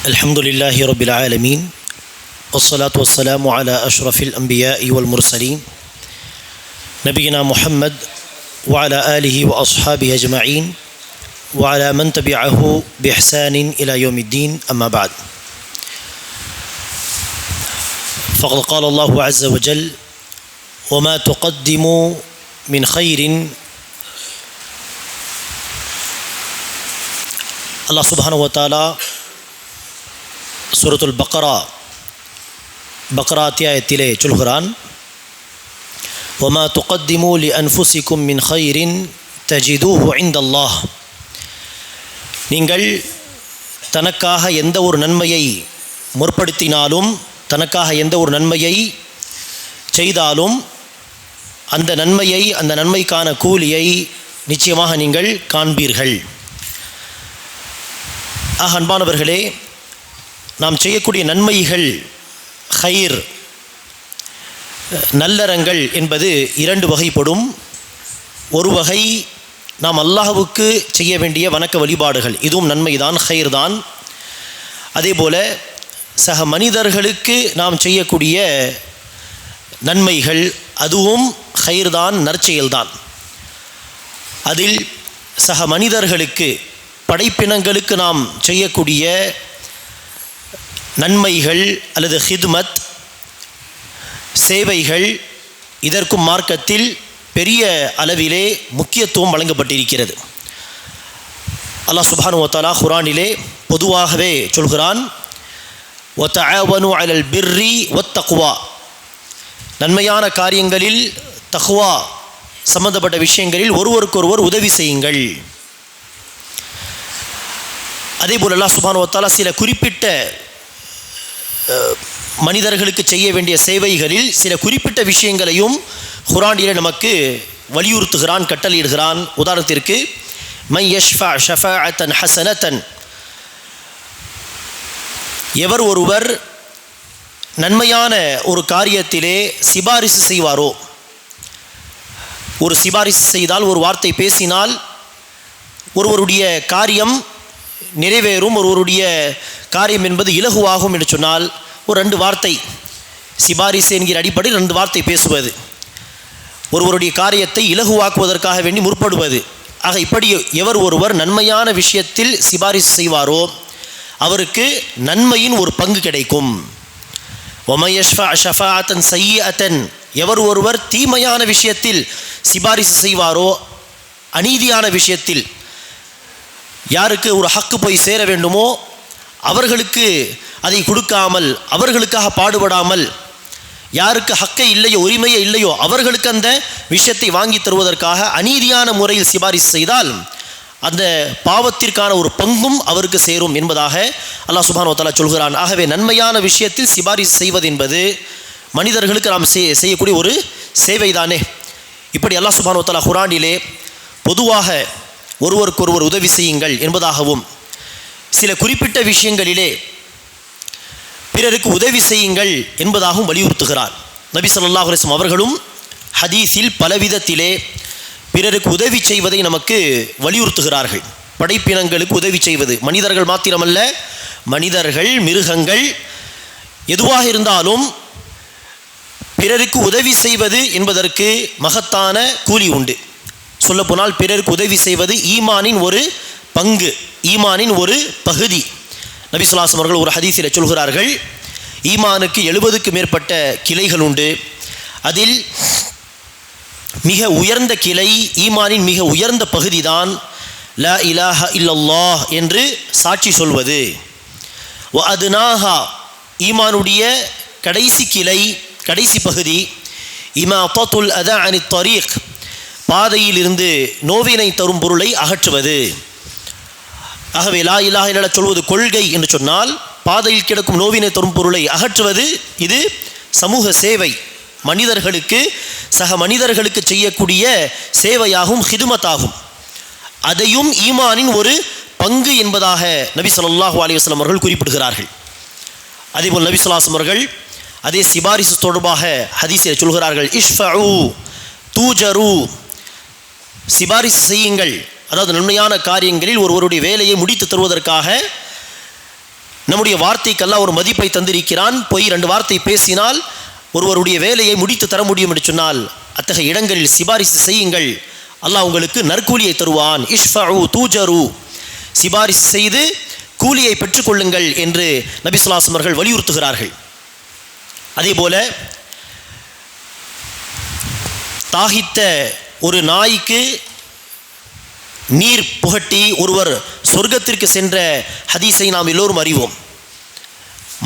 الحمد لله رب العالمين والصلاة والسلام على أشرف الأنبياء والمرسلين نبينا محمد وعلى آله وأصحابه أجمعين وعلى من تبعه بإحسان إلى يوم الدين أما بعد فقد قال الله عز وجل وما تقدموا من خير الله سبحانه وتعالى சூரத்துல் பக்ரா அத்தியாயத்திலே சொல்கிறான் وَمَا تُقَدِّمُوا لِأَنفُسِكُم مِّنْ خَيْرٍ تَجِدُوهُ عِندَ اللَّهِ நீங்கள் தனக்காக எந்த ஒரு நன்மையை முற்படுத்தினாலும் தனக்காக எந்த ஒரு நன்மையை செய்தாலும் அந்த நன்மைக்கான கூலியை நிச்சயமாக நீங்கள் காண்பீர்கள். அன்பானவர்களே, நாம் செய்யக்கூடிய நன்மைகள் ஹைர் நல்லறங்கள் என்பது இரண்டு வகைப்படும். ஒரு வகை நாம் அல்லாஹ்வுக்கு செய்ய வேண்டிய வணக்க வழிபாடுகள், இதுவும் நன்மைதான், ஹைர் தான். அதே போல சக மனிதர்களுக்கு நாம் செய்யக்கூடிய நன்மைகள் அதுவும் ஹைர் தான், நற்செயல்தான். அதில் சக மனிதர்களுக்கு படைப்பினங்களுக்கு நாம் செய்யக்கூடிய நன்மைகள் அல்லது ஹித்மத் சேவைகள், இதற்கும் மார்க்கத்தில் பெரிய அளவிலே முக்கியத்துவம் வழங்கப்பட்டிருக்கிறது. அல்லாஹ் சுப்ஹானஹு வ தஆலா குர்ஆனிலே பொதுவாகவே சொல்கிறான், வதஆவனு அலல் பிர்ரி வத்தக்வா, நன்மையான காரியங்களில் தக்வா சம்பந்தப்பட்ட விஷயங்களில் ஒருவருக்கொருவர் உதவி செய்யுங்கள். அதேபோல் அல்லாஹ் சுப்ஹானஹு வ தஆலா சில குறிப்பிட்ட மனிதர்களுக்கு செய்ய வேண்டிய சேவைகளில் சில குறிப்பிட்ட விஷயங்களையும் குர்ஆனிலே நமக்கு வலியுறுத்துகிறான், கட்டளையிடுகிறான். உதாரணத்திற்கு மை யஷ்ஃபா ஷஃபாஅத்தன் ஹஸனத்தன், எவர் ஒருவர் நன்மையான ஒரு காரியத்திலே சிபாரிசு செய்வாரோ, ஒரு சிபாரிசு செய்தால், ஒரு வார்த்தை பேசினால் ஒருவருடைய காரியம் நிறைவேறும், ஒருவருடைய காரியம் என்பது இலகுவாகும் என்று சொன்னால் ஒரு 2 வார்த்தை சிபாரிசு என்கிற அடிப்படையில் 2 வார்த்தை பேசுவது, ஒருவருடைய காரியத்தை இலகுவாக்குவதற்காக வேண்டி முற்படுவது. ஆக இப்படி எவர் ஒருவர் நன்மையான விஷயத்தில் சிபாரிசு செய்வாரோ அவருக்கு நன்மையின் ஒரு பங்கு கிடைக்கும். வமன் யஷ்ஃபா ஷஃபாஅத்தன் ஸய்யிஅத்தன், எவர் ஒருவர் தீமையான விஷயத்தில் சிபாரிசு செய்வாரோ, அநீதியான விஷயத்தில் யாருக்கு ஒரு ஹக்கு போய் சேர வேண்டுமோ அவர்களுக்கு அதை கொடுக்காமல், அவர்களுக்காக பாடுபடாமல், யாருக்கு ஹக்கை இல்லையோ, உரிமையே இல்லையோ அவர்களுக்கு அந்த விஷயத்தை வாங்கி தருவதற்காக அநீதியான முறையில் சிபாரிசு செய்தால் அந்த பாவத்திற்கான ஒரு பங்கும் அவருக்கு சேரும் என்பதாக அல்லாஹ் சுப்ஹானஹு வ தஆலா சொல்கிறான். ஆகவே நன்மையான விஷயத்தில் சிபாரிசு செய்வது என்பது மனிதர்களுக்கு நாம் செய்யக்கூடிய ஒரு சேவைதானே. இப்படி அல்லாஹ் சுப்ஹானஹு வ தஆலா குர்ஆனிலே பொதுவாக ஒருவருக்கொருவர் உதவி செய்யுங்கள் என்பதாகவும், சில குறிப்பிட்ட விஷயங்களிலே பிறருக்கு உதவி செய்யுங்கள் என்பதாகவும் வலியுறுத்துகிறார். நபி ஸல்லல்லாஹு அலைஹி வஸல்லம் அவர்களும் ஹதீஸில் பலவிதத்திலே பிறருக்கு உதவி செய்வதை நமக்கு வலியுறுத்துகிறார்கள். படைப்பினங்களுக்கு உதவி செய்வது, மனிதர்கள் மாத்திரமல்ல, மனிதர்கள், மிருகங்கள், எதுவாக இருந்தாலும் பிறருக்கு உதவி செய்வது என்பதற்கு மகத்தான கூலி உண்டு. சொல்லப்போனால் பிறருக்கு உதவி செய்வது ஈமானின் ஒரு பங்கு, ஈமானின் ஒரு பகுதி. நபி ஸல்லல்லாஹு அலைஹி வஸல்லம் அவர்கள் ஒரு ஹதீஸில் சொல்கிறார்கள், ஈமானுக்கு 70க்கு மேற்பட்ட கிளைகள் உண்டு. அதில் மிக உயர்ந்த கிளை, ஈமானின் மிக உயர்ந்த பகுதி தான் லா இலாஹ இல்லல்லாஹ் என்று சாட்சி சொல்வது. வ அத்னாஹா, ஈமானுடைய கடைசி கிளை, கடைசி பகுதி இமாதத்துல் அதா அனித் தரீக், பாதையில் இருந்து நோவினை தரும் பொருளை அகற்றுவது. ஆகவே லா இலாஹ இல்லல்லாஹ் சொல்வது கொள்கை என்று சொன்னால், பாதையில் கிடக்கும் நோவினை தரும் பொருளை அகற்றுவது இது சமூக சேவை, மனிதர்களுக்கு சக மனிதர்களுக்கு செய்யக்கூடிய சேவையாகும், ஹிதுமத்தாகும். அதையும் ஈமானின் ஒரு பங்கு என்பதாக நபி ஸல்லல்லாஹு அலைஹி வஸல்லம் அவர்கள் குறிப்பிடுகிறார்கள். அதேபோல் நபி ஸல்லல்லாஹு அலைஹி வஸல்லம் அவர்கள் அதே சிபாரிசு தொடர்பாக ஹதீஸில் சொல்கிறார்கள், இஷ்ஃபஉ தூஜரு, சிபாரிசு செய்யுங்கள், அதாவது நன்மையான காரியங்களில் ஒருவருடைய வேலையை முடித்து தருவதற்காக நம்முடைய வார்த்தைக்கெல்லாம் ஒரு மதிப்பை தந்திருக்கிறான். போய் 2 வார்த்தை பேசினால் ஒருவருடைய வேலையை முடித்து தர முடியும் என்று சொன்னால் அத்தகைய இடங்களில் சிபாரிசு செய்யுங்கள், அல்லாஹ் உங்களுக்கு நற்கூலியை தருவான். இஷ்ஃபஉ தூஜரு, சிபாரிசு செய்து கூலியை பெற்றுக்கொள்ளுங்கள் என்று நபி ஸல்லல்லாஹு அலைஹி வஸல்லம் அவர்கள் வலியுறுத்துகிறார்கள். அதே போல தாகித்த ஒரு நாய்க்கு நீர் புகட்டி ஒருவர் சொர்க்கத்திற்கு சென்ற ஹதீஸை நாம் எல்லோரும் அறிவோம்.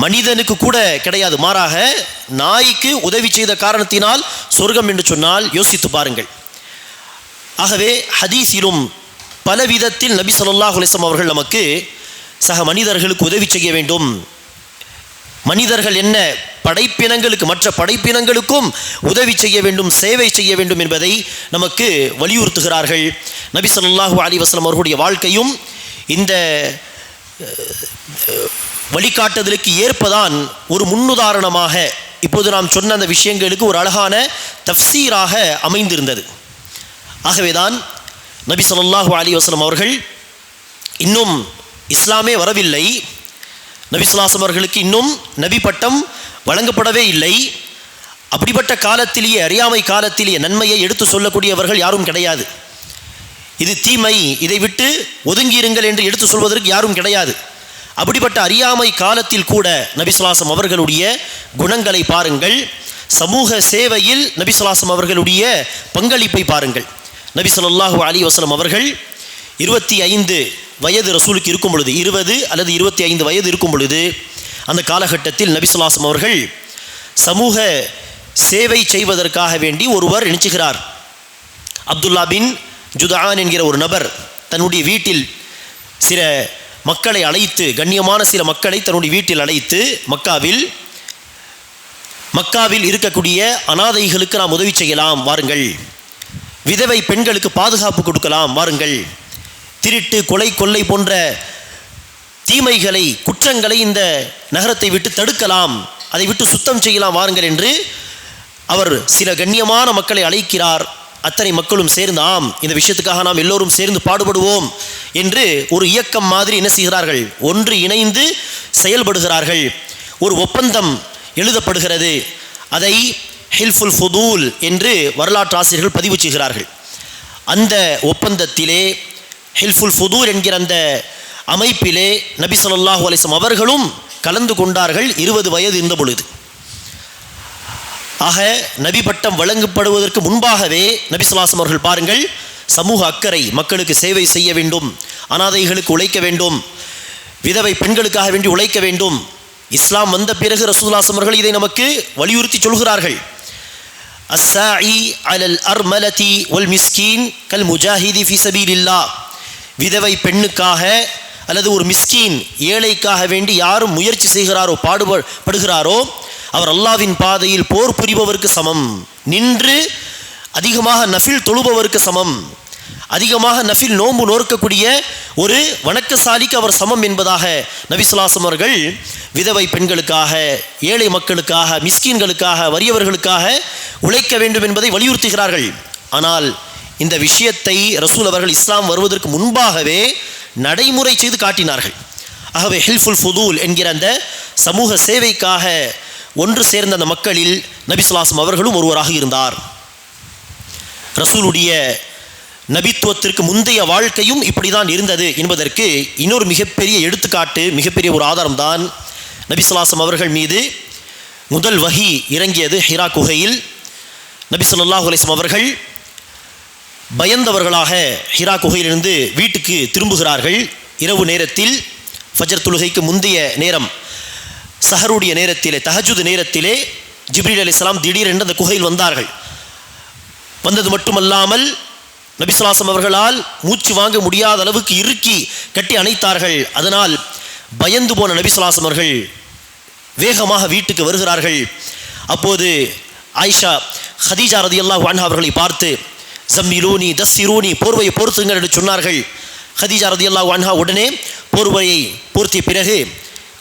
மனிதனுக்கு கூட கிடையாது, மாறாக நாய்க்கு உதவி செய்த காரணத்தினால் சொர்க்கம் என்று சொன்னால் யோசித்து பாருங்கள். ஆகவே ஹதீஸிலும் பல விதத்தில் நபி ஸல்லல்லாஹு அலைஹி வஸல்லம் அவர்கள் நமக்கு சக மனிதர்களுக்கு உதவி செய்ய வேண்டும். மனிதர்கள் என்ன படைப்பினங்களுக்கு, மற்ற படைப்பினங்களுக்கும் உதவி செய்ய வேண்டும், சேவை செய்ய வேண்டும் என்பதை நமக்கு வலியுறுத்துகிறார்கள். நபி ஸல்லல்லாஹு அலைஹி வஸல்லம் அவர்களுடைய வாழ்க்கையும் இந்த வழிகாட்டுதலுக்கு ஏற்பதான் ஒரு முன்னுதாரணமாக இப்போது நாம் சொன்ன அந்த விஷயங்களுக்கு ஒரு அழகான தஃப்சீராக அமைந்திருந்தது. ஆகவேதான் நபி ஸல்லல்லாஹு அலைஹி வஸல்லம் அவர்கள் இன்னும் இஸ்லாமே வரவில்லை, நபி ஸல்லல்லாஹு அலைஹி வஸல்லம் அவர்களுக்கு இன்னும் நபி பட்டம் வழங்கப்படவே இல்லை. அப்படிப்பட்ட காலத்திலேயே, அறியாமை காலத்திலேயே நன்மையை எடுத்து சொல்லக்கூடியவர்கள் யாரும் கிடையாது. இது தீமை, இதை விட்டு ஒதுங்கியிருங்கள் என்று எடுத்து சொல்வதற்கு யாரும் கிடையாது. அப்படிப்பட்ட அறியாமை காலத்தில் கூட நபி ஸல்லல்லாஹு அலைஹி வஸல்லம் அவர்களுடைய குணங்களை பாருங்கள். சமூக சேவையில் நபி ஸல்லல்லாஹு அலைஹி வஸல்லம் அவர்களுடைய பங்களிப்பை பாருங்கள். நபி ஸல்லல்லாஹு அலைஹி வஸல்லம் அவர்கள் 25 வயது ரசூலுக்கு இருக்கும் பொழுது, 20 அல்லது 25 வயது இருக்கும் பொழுது, அந்த காலகட்டத்தில் நபி ஸல்லல்லாஹு அலைஹி வஸல்லம் அவர்கள் சமூக சேவை செய்வதற்காக வேண்டி ஒருவர் நினைச்சுகிறார். அப்துல்லா பின் ஜுதான் என்கிற ஒரு நபர் தன்னுடைய வீட்டில் சில மக்களை அழைத்து, கண்ணியமான சில மக்களை தன்னுடைய வீட்டில் அழைத்து, மக்காவில் இருக்கக்கூடிய அனாதைகளுக்கு நாம் உதவி செய்யலாம் வாருங்கள், விதவை பெண்களுக்கு பாதுகாப்பு கொடுக்கலாம் வாருங்கள், திருட்டு கொலை கொள்ளை போன்ற தீமைகளை குற்றங்களை இந்த நகரத்தை விட்டு தடுக்கலாம், அதை விட்டு சுத்தம் செய்யலாம் வாருங்கள் என்று அவர் சில கண்ணியமான மக்களை அழைக்கிறார். அத்தனை மக்களும் சேர்ந்து ஆம், இந்த விஷயத்துக்காக நாம் எல்லோரும் சேர்ந்து பாடுபடுவோம் என்று ஒரு இயக்கம் மாதிரி என்ன செய்கிறார்கள், ஒன்று இணைந்து செயல்படுகிறார்கள். ஒரு ஒப்பந்தம் எழுதப்படுகிறது. அதை ஹில்ஃபுல் ஃபுதூல் என்று வரலாற்று ஆசிரியர்கள் பதிவு செய்கிறார்கள். அந்த ஒப்பந்தத்திலே, ஹில்ஃபுல் ஃபுதூல் என்கிற அந்த அமைப்பிலே நபி ஸல்லல்லாஹு அலைஹி வஸல்லம் அவர்களும் கலந்து கொண்டார்கள் 20 வயது இருந்த பொழுது. ஆக நபி பட்டம் வழங்கப்படுவதற்கு முன்பாகவே நபி ஸல்லல்லாஹு அலைஹி வஸல்லம் அவர்கள் பாருங்கள், சமூக அக்கறை, மக்களுக்கு சேவை செய்ய வேண்டும், அனாதைகளுக்கு உழைக்க வேண்டும், விதவை பெண்களுக்காக வேண்டி உழைக்க வேண்டும். இஸ்லாம் வந்த பிறகு ரசூலுல்லாஹி ஸல்லல்லாஹு அலைஹி வஸல்லம் அவர்கள் இதை நமக்கு வலியுறுத்தி சொல்கிறார்கள். அஸ்ஸாஇ அலல் அர்மலதி வல் மிஸ்கீன் கல் முஜாஹிதி ஃபீ சபீலில்லாஹ். விதவை பெண்ணுக்காக அல்லது ஒரு மிஸ்கீன் ஏழைக்காக வேண்டி யாரும் முயற்சி செய்கிறாரோ, பாடுபடுகிறாரோ, அவர் அல்லாஹ்வின் பாதையில் போர் புரிபவருக்கு சமம். நின்று அதிகமாக நஃபில் தொழுபவருக்கு சமம். அதிகமாக நஃபில் நோன்பு நோக்கக்கூடிய ஒரு வணக்கசாலிக்கு அவர் சமம் என்பதாக நபி ஸல்லல்லாஹு அலைஹி வஸல்லம் அவர்கள் விதவை பெண்களுக்காக, ஏழை மக்களுக்காக, மிஸ்கீன்களுக்காக, வறியவர்களுக்காக உழைக்க வேண்டும் என்பதை வலியுறுத்துகிறார்கள். ஆனால் இந்த விஷயத்தை ரசூல் அவர்கள் இஸ்லாம் வருவதற்கு முன்பாகவே நடைமுறை செய்து காட்டினார்கள். ஆகவே ஹில்ஃபுல் ஃபுதூல் என்கிற அந்த சமூக சேவைக்காக ஒன்று சேர்ந்த அந்த மக்களில் நபி ஸல்லல்லாஹு அலைஹி வஸல்லம் அவர்களும் ஒருவராக இருந்தார். ரசூலுடைய நபித்துவத்திற்கு முந்தைய வாழ்க்கையும் இப்படி தான் இருந்தது என்பதற்கு இன்னொரு மிகப்பெரிய எடுத்துக்காட்டு, மிகப்பெரிய ஒரு ஆதாரம்தான் நபி ஸல்லல்லாஹு அலைஹி வஸல்லம் அவர்கள் மீது முதல் வஹி இறங்கியது ஹிரா குகையில். நபி ஸல்லல்லாஹு அலைஹி வஸல்லம் அவர்கள் பயந்தவர்களாக ஹிரா குகையிலிருந்து வீட்டுக்கு திரும்புகிறார்கள். இரவு நேரத்தில், ஃபஜர் தொழுகைக்கு முந்தைய நேரம், சஹருடைய நேரத்திலே, தஹஜுத் நேரத்திலே ஜிப்ரீல் அலைஹிஸ்ஸலாம் திடீரென்று அந்த குகையில் வந்தார்கள். வந்தது மட்டுமல்லாமல் நபி ஸல்லல்லாஹு அலைஹி வஸல்லம் அவர்களால் மூச்சு வாங்க முடியாத அளவுக்கு இறுக்கி கட்டி அணைத்தார்கள். அதனால் பயந்து போன நபி ஸல்லல்லாஹு அலைஹி வஸல்லம் அவர்கள் வேகமாக வீட்டுக்கு வருகிறார்கள். அப்போது ஆயிஷா ஹதீஜா ரதியல்லாஹு அன்ஹா அவர்களை பார்த்து, ஜம்மிலூனி தஸ்ஸிரூனி, போர்வையை போர்த்துங்கள் என்று சொன்னார்கள். ஹதீஜா ரதியல்லாஹு அன்ஹா உடனே போர்வையை போர்த்திய பிறகு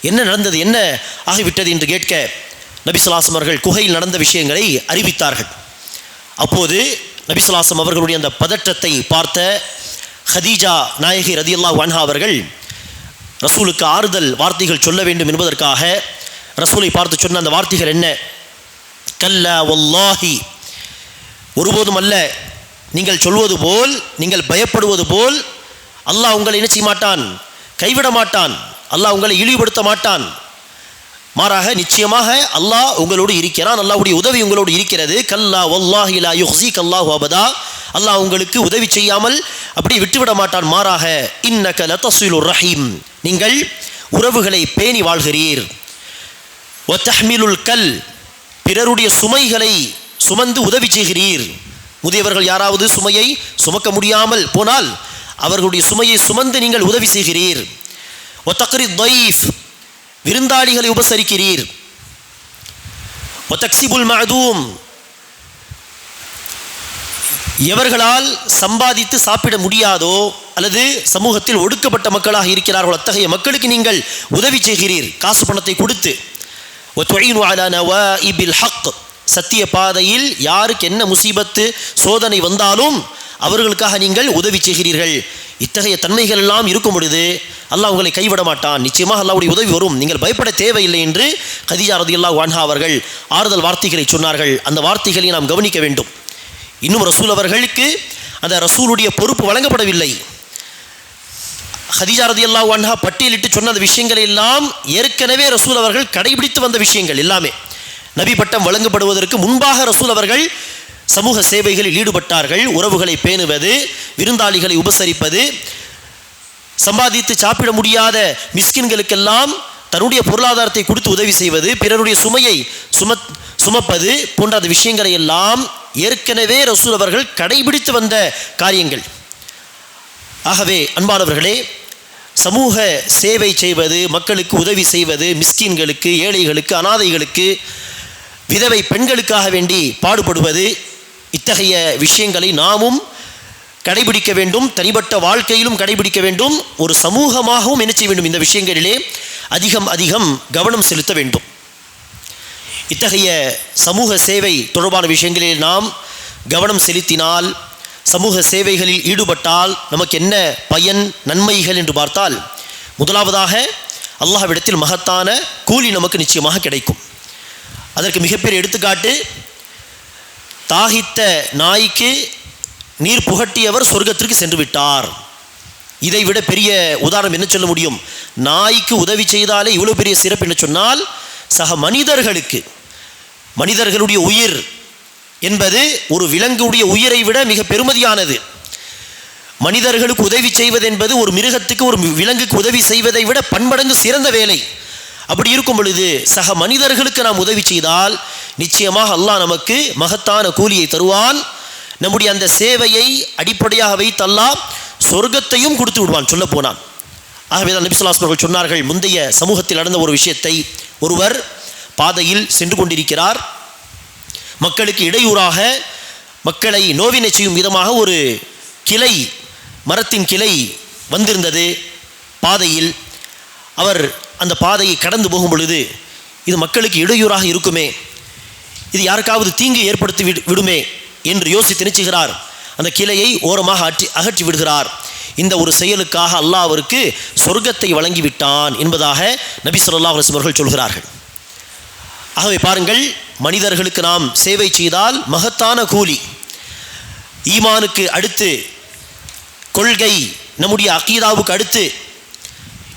என்ன நடந்தது, என்ன ஆகிவிட்டது என்று கேட்க நபி ஸல்லல்லாஹு அலைஹி வஸல்லம் அவர்கள் குகையில் நடந்த விஷயங்களை அறிவித்தார்கள். அப்போது நபி ஸல்லல்லாஹு அலைஹி வஸல்லம் அவர்களுடைய அந்த பதற்றத்தை பார்த்த ஹதீஜா நாயகி ரதியல்லாஹு அன்ஹா அவர்கள் ரசூலுக்கு ஆறுதல் வார்த்தைகள் சொல்ல வேண்டும் என்பதற்காக ரசூலை பார்த்து சொன்ன அந்த வார்த்தைகள் என்ன? கல்லா வல்லாஹி, ஒருபோதும் அல்ல, நீங்கள் சொல்வது போல், நீங்கள் பயப்படுவது போல் அல்லாஹ் உங்களை என்ன செய்ய மாட்டான், கைவிட மாட்டான், அல்லாஹ் உங்களை இழிவுபடுத்த மாட்டான். மாறாக நிச்சயமாக அல்லாஹ் உங்களோடு இருக்கிறான், அல்லாஹ்வுடைய உதவி உங்களோடு இருக்கிறது. கல்லா வல்லாஹி லா யுஹ்ஸிக அல்லாஹு அபதா, அல்லாஹ் உங்களுக்கு உதவி செய்யாமல் அப்படி விட்டுவிட மாட்டான். மாறாக இன்னக லதஸிலுர் ரஹீம், நீங்கள் உறவுகளை பேணி வாழ்கிறீர். வ தஹ்மிலுல் கல், பிறருடைய சுமைகளை சுமந்து உதவி செய்கிறீர். முதியவர்கள் யாராவது சுமையை சுமக்க முடியாமல் போனால் அவர்களுடைய சுமையை சுமந்து நீங்கள் உதவி செய்கிறீர். வ தக்ரி தைஃப், விருந்தாளிகளை உபசரிக்கிறீர். வ தக்ஸிபுல் மஅதூம், எவர்களால் சம்பாதித்து சாப்பிட முடியாதோ அல்லது சமூகத்தில் ஒடுக்கப்பட்ட மக்களாக இருக்கிறார்களோ அத்தகைய மக்களுக்கு நீங்கள் உதவி செய்கிறீர் காசு பணத்தை கொடுத்து. வ துஈனு அலா நவாஇபில் ஹக், சத்திய பாதையில் யாருக்கு என்ன முசீபத்து சோதனை வந்தாலும் அவர்களுக்காக நீங்கள் உதவி செய்கிறீர்கள். இத்தகைய தன்மைகள் எல்லாம் இருக்கும் பொழுது அல்லாஹ் உங்களை கைவிட மாட்டான், நிச்சயமாக அல்லாஹ்வுடைய உதவி வரும், நீங்கள் பயப்பட தேவையில்லை என்று கதீஜா ரலியல்லாஹு அன்ஹா அவர்கள் ஆறுதல் வார்த்தைகளை சொன்னார்கள். அந்த வார்த்தைகளை நாம் கவனிக்க வேண்டும். இன்னும் ரசூல் அவர்களுக்கு அந்த ரசூலுடைய பொறுப்பு வழங்கப்படவில்லை. கதீஜா ரலியல்லாஹு அன்ஹா பட்டியலிட்டு சொன்ன அந்த விஷயங்களை எல்லாம் ஏற்கனவே ரசூல் அவர்கள் கடைபிடித்து வந்த விஷயங்கள் எல்லாமே. நபி பட்டம் வழங்கப்படுவதற்கு முன்பாக ரசூல் அவர்கள் சமூக சேவைகளில் ஈடுபட்டார்கள். உறவுகளை பேணுவது, விருந்தாளிகளை உபசரிப்பது, சம்பாதித்து சாப்பிட முடியாத மிஸ்கின்களுக்கெல்லாம் தன்னுடைய பொருளாதாரத்தை கொடுத்து உதவி செய்வது, பிறருடைய சுமையை சுமப்பது போன்ற அந்த விஷயங்களை எல்லாம் ஏற்கனவே ரசூல் அவர்கள் கடைபிடித்து வந்த காரியங்கள். ஆகவே அன்பானவர்களே, சமூக சேவை செய்வது, மக்களுக்கு உதவி செய்வது, மிஸ்கின்களுக்கு, ஏழைகளுக்கு, அனாதைகளுக்கு, விதவை பெண்களுக்காக வேண்டி பாடுபடுவது, இத்தகைய விஷயங்களை நாமும் கடைபிடிக்க வேண்டும். தனிப்பட்ட வாழ்க்கையிலும் கடைபிடிக்க வேண்டும். ஒரு சமூகமாகவும் என்ன செய்ய வேண்டும், இந்த விஷயங்களிலே அதிகம் கவனம் செலுத்த வேண்டும். இத்தகைய சமூக சேவை தொடர்பான விஷயங்களில் நாம் கவனம் செலுத்தினால், சமூக சேவைகளில் ஈடுபட்டால் நமக்கு என்ன பயன், நன்மைகள் என்று பார்த்தால், முதலாவதாக அல்லாஹ்விடத்தில் மகத்தான கூலி நமக்கு நிச்சயமாக கிடைக்கும். அதற்கு மிகப்பெரிய எடுத்துக்காட்டு, தாகித்த நாய்க்கு நீர் புகட்டியவர் சொர்க்கத்திற்கு சென்று விட்டார். இதைவிட பெரிய உதாரணம் என்ன சொல்ல முடியும்? நாய்க்கு உதவி செய்தாலே இவ்வளவு பெரிய சிறப்பு என்று சொன்னால், சக மனிதர்களுடைய உயிர் என்பது ஒரு விலங்குடைய உயிரை விட மிக பெருமதியானது. மனிதர்களுக்கு உதவி செய்வது என்பது ஒரு மிருகத்துக்கு, ஒரு விலங்குக்கு உதவி செய்வதை விட பன்மடங்கு சிறந்த வேலை. அப்படி இருக்கும் பொழுது சக மனிதர்களுக்கு நாம் உதவி செய்தால் நிச்சயமாக அல்லாஹ் நமக்கு மகத்தான கூலியை தருவான். நம்முடைய அந்த சேவையை அடிப்படையாக வைத்து அல்லாஹ் சொர்க்கத்தையும் கொடுத்து விடுவான் சொல்ல போனான். ஆகவே தான் நபி ஸல்லல்லாஹு அலைஹி வஸல்லம் சொன்னார்கள், முந்தைய சமூகத்தில் நடந்த ஒரு விஷயத்தை. ஒருவர் பாதையில் சென்று கொண்டிருக்கிறார். மக்களுக்கு இடையூறாக, மக்களை நோவினை செய்யும் விதமாக ஒரு கிளை, மரத்தின் கிளை வந்திருந்தது பாதையில். அவர் அந்த பாதையை கடந்து போகும் பொழுது, இது மக்களுக்கு இடையூறாக இருக்குமே, இது யாருக்காவது தீங்கு ஏற்படுத்தி விடுமே என்று யோசித்து நினைச்சுகிறார். அந்த கிளையை ஓரமாக அகற்றி விடுகிறார். இந்த ஒரு செயலுக்காக அல்லாஹ் அவருக்கு சொர்க்கத்தை வழங்கிவிட்டான் என்பதாக நபி ஸல்லல்லாஹு அலைஹி வஸல்லம் அவர்கள் சொல்கிறார்கள். ஆகவே பாருங்கள், மனிதர்களுக்கு நாம் சேவை செய்தால் மகத்தான கூலி. ஈமானுக்கு அடுத்து, கொள்கை, நம்முடைய அகீதாவுக்கு அடுத்து,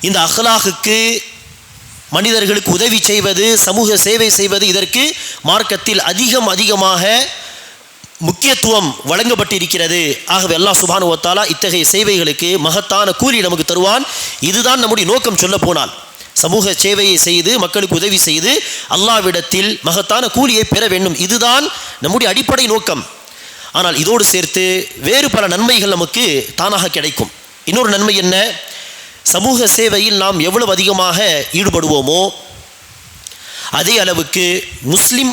இந்த அஹ்லாகுக்கு, மனிதர்களுக்கு உதவி செய்வது, சமூக சேவை செய்வது, இதற்கு மார்க்கத்தில் அதிகமாக முக்கியத்துவம் வழங்கப்பட்டிருக்கிறது. ஆகவே அல்லாஹ் சுப்ஹானஹு வ தஆலா இத்தகைய சேவைகளுக்கு மகத்தான கூலி நமக்கு தருவான். இதுதான் நம்முடைய நோக்கம் சொல்ல போனால். சமூக சேவையை செய்து, மக்களுக்கு உதவி செய்து அல்லாஹ்விடத்தில் மகத்தான கூலியை பெற வேண்டும். இதுதான் நம்முடைய அடிப்படை நோக்கம். ஆனால் இதோடு சேர்த்து வேறு பல நன்மைகள் நமக்கு தானாக கிடைக்கும். இன்னொரு நன்மை என்ன? சமூக சேவையில் நாம் எவ்வளவு அதிகமாக ஈடுபடுவோமோ அதே அளவுக்கு முஸ்லிம்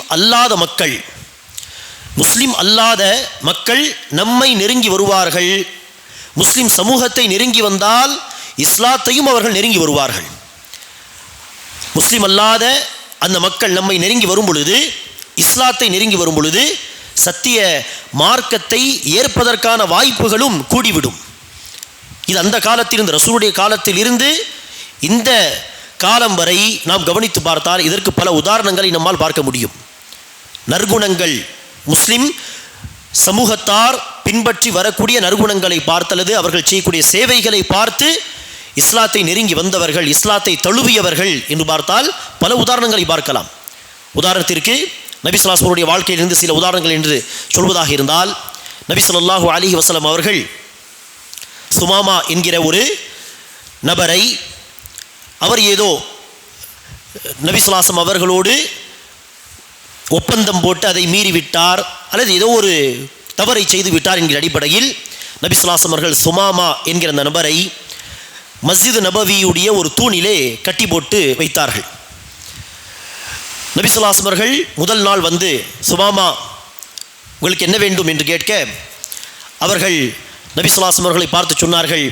அல்லாத மக்கள் நம்மை நெருங்கி வருவார்கள். முஸ்லிம் சமூகத்தை நெருங்கி வந்தால் இஸ்லாத்தையும் அவர்கள் நெருங்கி வருவார்கள். முஸ்லிம் அல்லாத அந்த மக்கள் நம்மை நெருங்கி வரும் பொழுது, இஸ்லாத்தை நெருங்கி வரும் பொழுது, சத்திய மார்க்கத்தை ஏற்பதற்கான வாய்ப்புகளும் கூடிவிடும். இது அந்த காலத்தில் இருந்து, ரசூலுடைய காலத்தில் இருந்து இந்த காலம் வரை நாம் கவனித்து பார்த்தால் இதற்கு பல உதாரணங்களை நம்மால் பார்க்க முடியும். நற்குணங்கள், முஸ்லிம் சமூகத்தார் பின்பற்றி வரக்கூடிய நற்குணங்களை பார்த்தல்லது அவர்கள் செய்யக்கூடிய சேவைகளை பார்த்து இஸ்லாத்தை நெருங்கி வந்தவர்கள், இஸ்லாத்தை தழுவியவர்கள் என்று பார்த்தால் பல உதாரணங்களை பார்க்கலாம். உதாரணத்திற்கு நபி ஸல்லல்லாஹு அலைஹி வஸல்லம் வாழ்க்கையிலிருந்து சில உதாரணங்கள் என்று சொல்வதாக இருந்தால், நபி ஸல்லல்லாஹு அலைஹி வஸல்லம் அவர்கள் சுமாமா என்கிற ஒரு நபரை, அவர் ஏதோ நபி ஸல்லல்லாஹு அலைஹி வஸல்லம் அவர்களோடு ஒப்பந்தம் போட்டு அதை மீறிவிட்டார் அல்லது ஏதோ ஒரு தவறை செய்து விட்டார் என்கிற அடிப்படையில் நபி ஸல்லல்லாஹு அலைஹி வஸல்லம் அவர்கள் சுமாமா என்கிற அந்த நபரை மஸ்ஜித் நபவியுடைய ஒரு தூணிலே கட்டி போட்டு வைத்தார்கள். நபி ஸல்லல்லாஹு அலைஹி வஸல்லம் அவர்கள் முதல் நாள் வந்து, சுமாமா உங்களுக்கு என்ன வேண்டும் என்று கேட்க, அவர்கள் நபி ஸல்லல்லாஹு அலைஹி வஸல்லம் அவர்களை பார்த்து சொன்னார்கள்,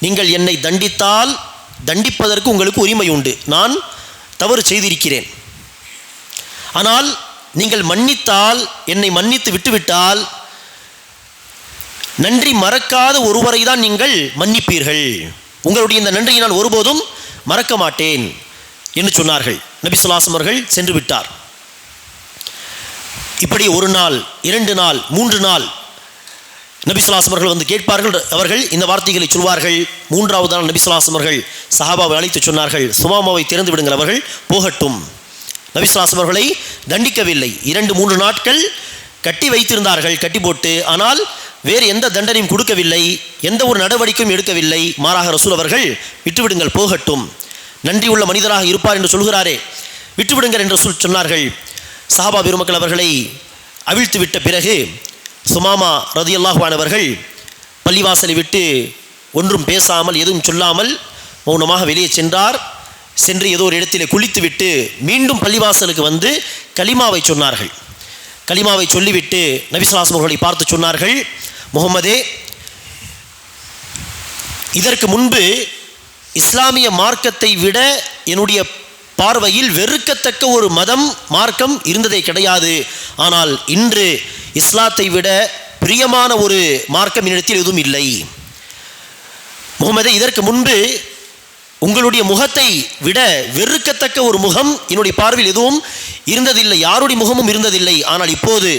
நீங்கள் என்னை தண்டித்தால் தண்டிப்பதற்கு உங்களுக்கு உரிமை உண்டு, நான் தவறு செய்திருக்கிறேன். ஆனால் நீங்கள் மன்னித்தால், என்னை மன்னித்து விட்டுவிட்டால், நன்றி மறக்காத ஒருவரை தான் நீங்கள் மன்னிப்பீர்கள், உங்களுடைய இந்த நன்றியை நான் ஒருபோதும் மறக்க மாட்டேன் என்று சொன்னார்கள். நபி ஸல்லல்லாஹு அலைஹி வஸல்லம் அவர்கள் சென்று விட்டார். இப்படி ஒரு நாள், 2 நாள், 3 நாள் நபி ஸல்லல்லாஹு அலைஹி வஸல்லம் அவர்கள் வந்து கேட்பார்கள். அவர்கள் இந்த வார்த்தைகளை சொல்வார்கள். 3வது நாள் நபி ஸல்லல்லாஹு அலைஹி வஸல்லம் அவர்கள் சஹாபாவை அழைத்து சொன்னார்கள், சுமாமாவை திறந்து விடுங்கள், அவர்கள் போகட்டும். நபி ஸல்லல்லாஹு அலைஹி வஸல்லம் அவர்களை தண்டிக்கவில்லை. 2-3 நாட்கள் கட்டி வைத்திருந்தார்கள், கட்டி போட்டு. ஆனால் வேறு எந்த தண்டனையும் கொடுக்கவில்லை, எந்த ஒரு நடவடிக்கையும் எடுக்கவில்லை. மாறாக ரசூல் அவர்கள் விட்டுவிடுங்கள், போகட்டும், நன்றி உள்ள மனிதராக இருப்பார் என்று சொல்கிறாரே, விட்டுவிடுங்கள் என்று சொன்னார்கள். சஹாபா பெருமக்கள் அவர்களை அவிழ்த்து விட்ட பிறகு சுமாமா ரலியல்லாஹு அன்ஹு அவர்கள் பள்ளிவாசலை விட்டு ஒன்றும் பேசாமல் எதுவும் சொல்லாமல் மௌனமாக வெளியே சென்றார். சென்று ஏதோ ஒரு இடத்திலே குளித்து விட்டு மீண்டும் பள்ளிவாசலுக்கு வந்து கலிமாவை சொன்னார்கள். கலிமாவை சொல்லிவிட்டு நபி ஸல்லல்லாஹு அலைஹி வஸல்லம் அவர்களை பார்த்து சொன்னார்கள், முஹம்மதே, இதற்கு முன்பு இஸ்லாமிய மார்க்கத்தை விட என்னுடைய பார்வையில் வெறுக்கத்தக்க ஒரு மதம், மார்க்கம் இருந்ததே கிடையாது. ஆனால் இன்று இஸ்லாத்தை விட பிரியமான ஒரு மார்க்கம் என்னிடத்தில் எதுவும் இல்லை. முஹம்மதே, இதற்கு முன்பு உங்களுடைய முகத்தை விட வெறுக்கத்தக்க ஒரு முகம் என்னுடைய பார்வையில் எதுவும் இருந்ததில்லை, யாருடைய முகமும் இருந்ததில்லை. ஆனால் இப்போது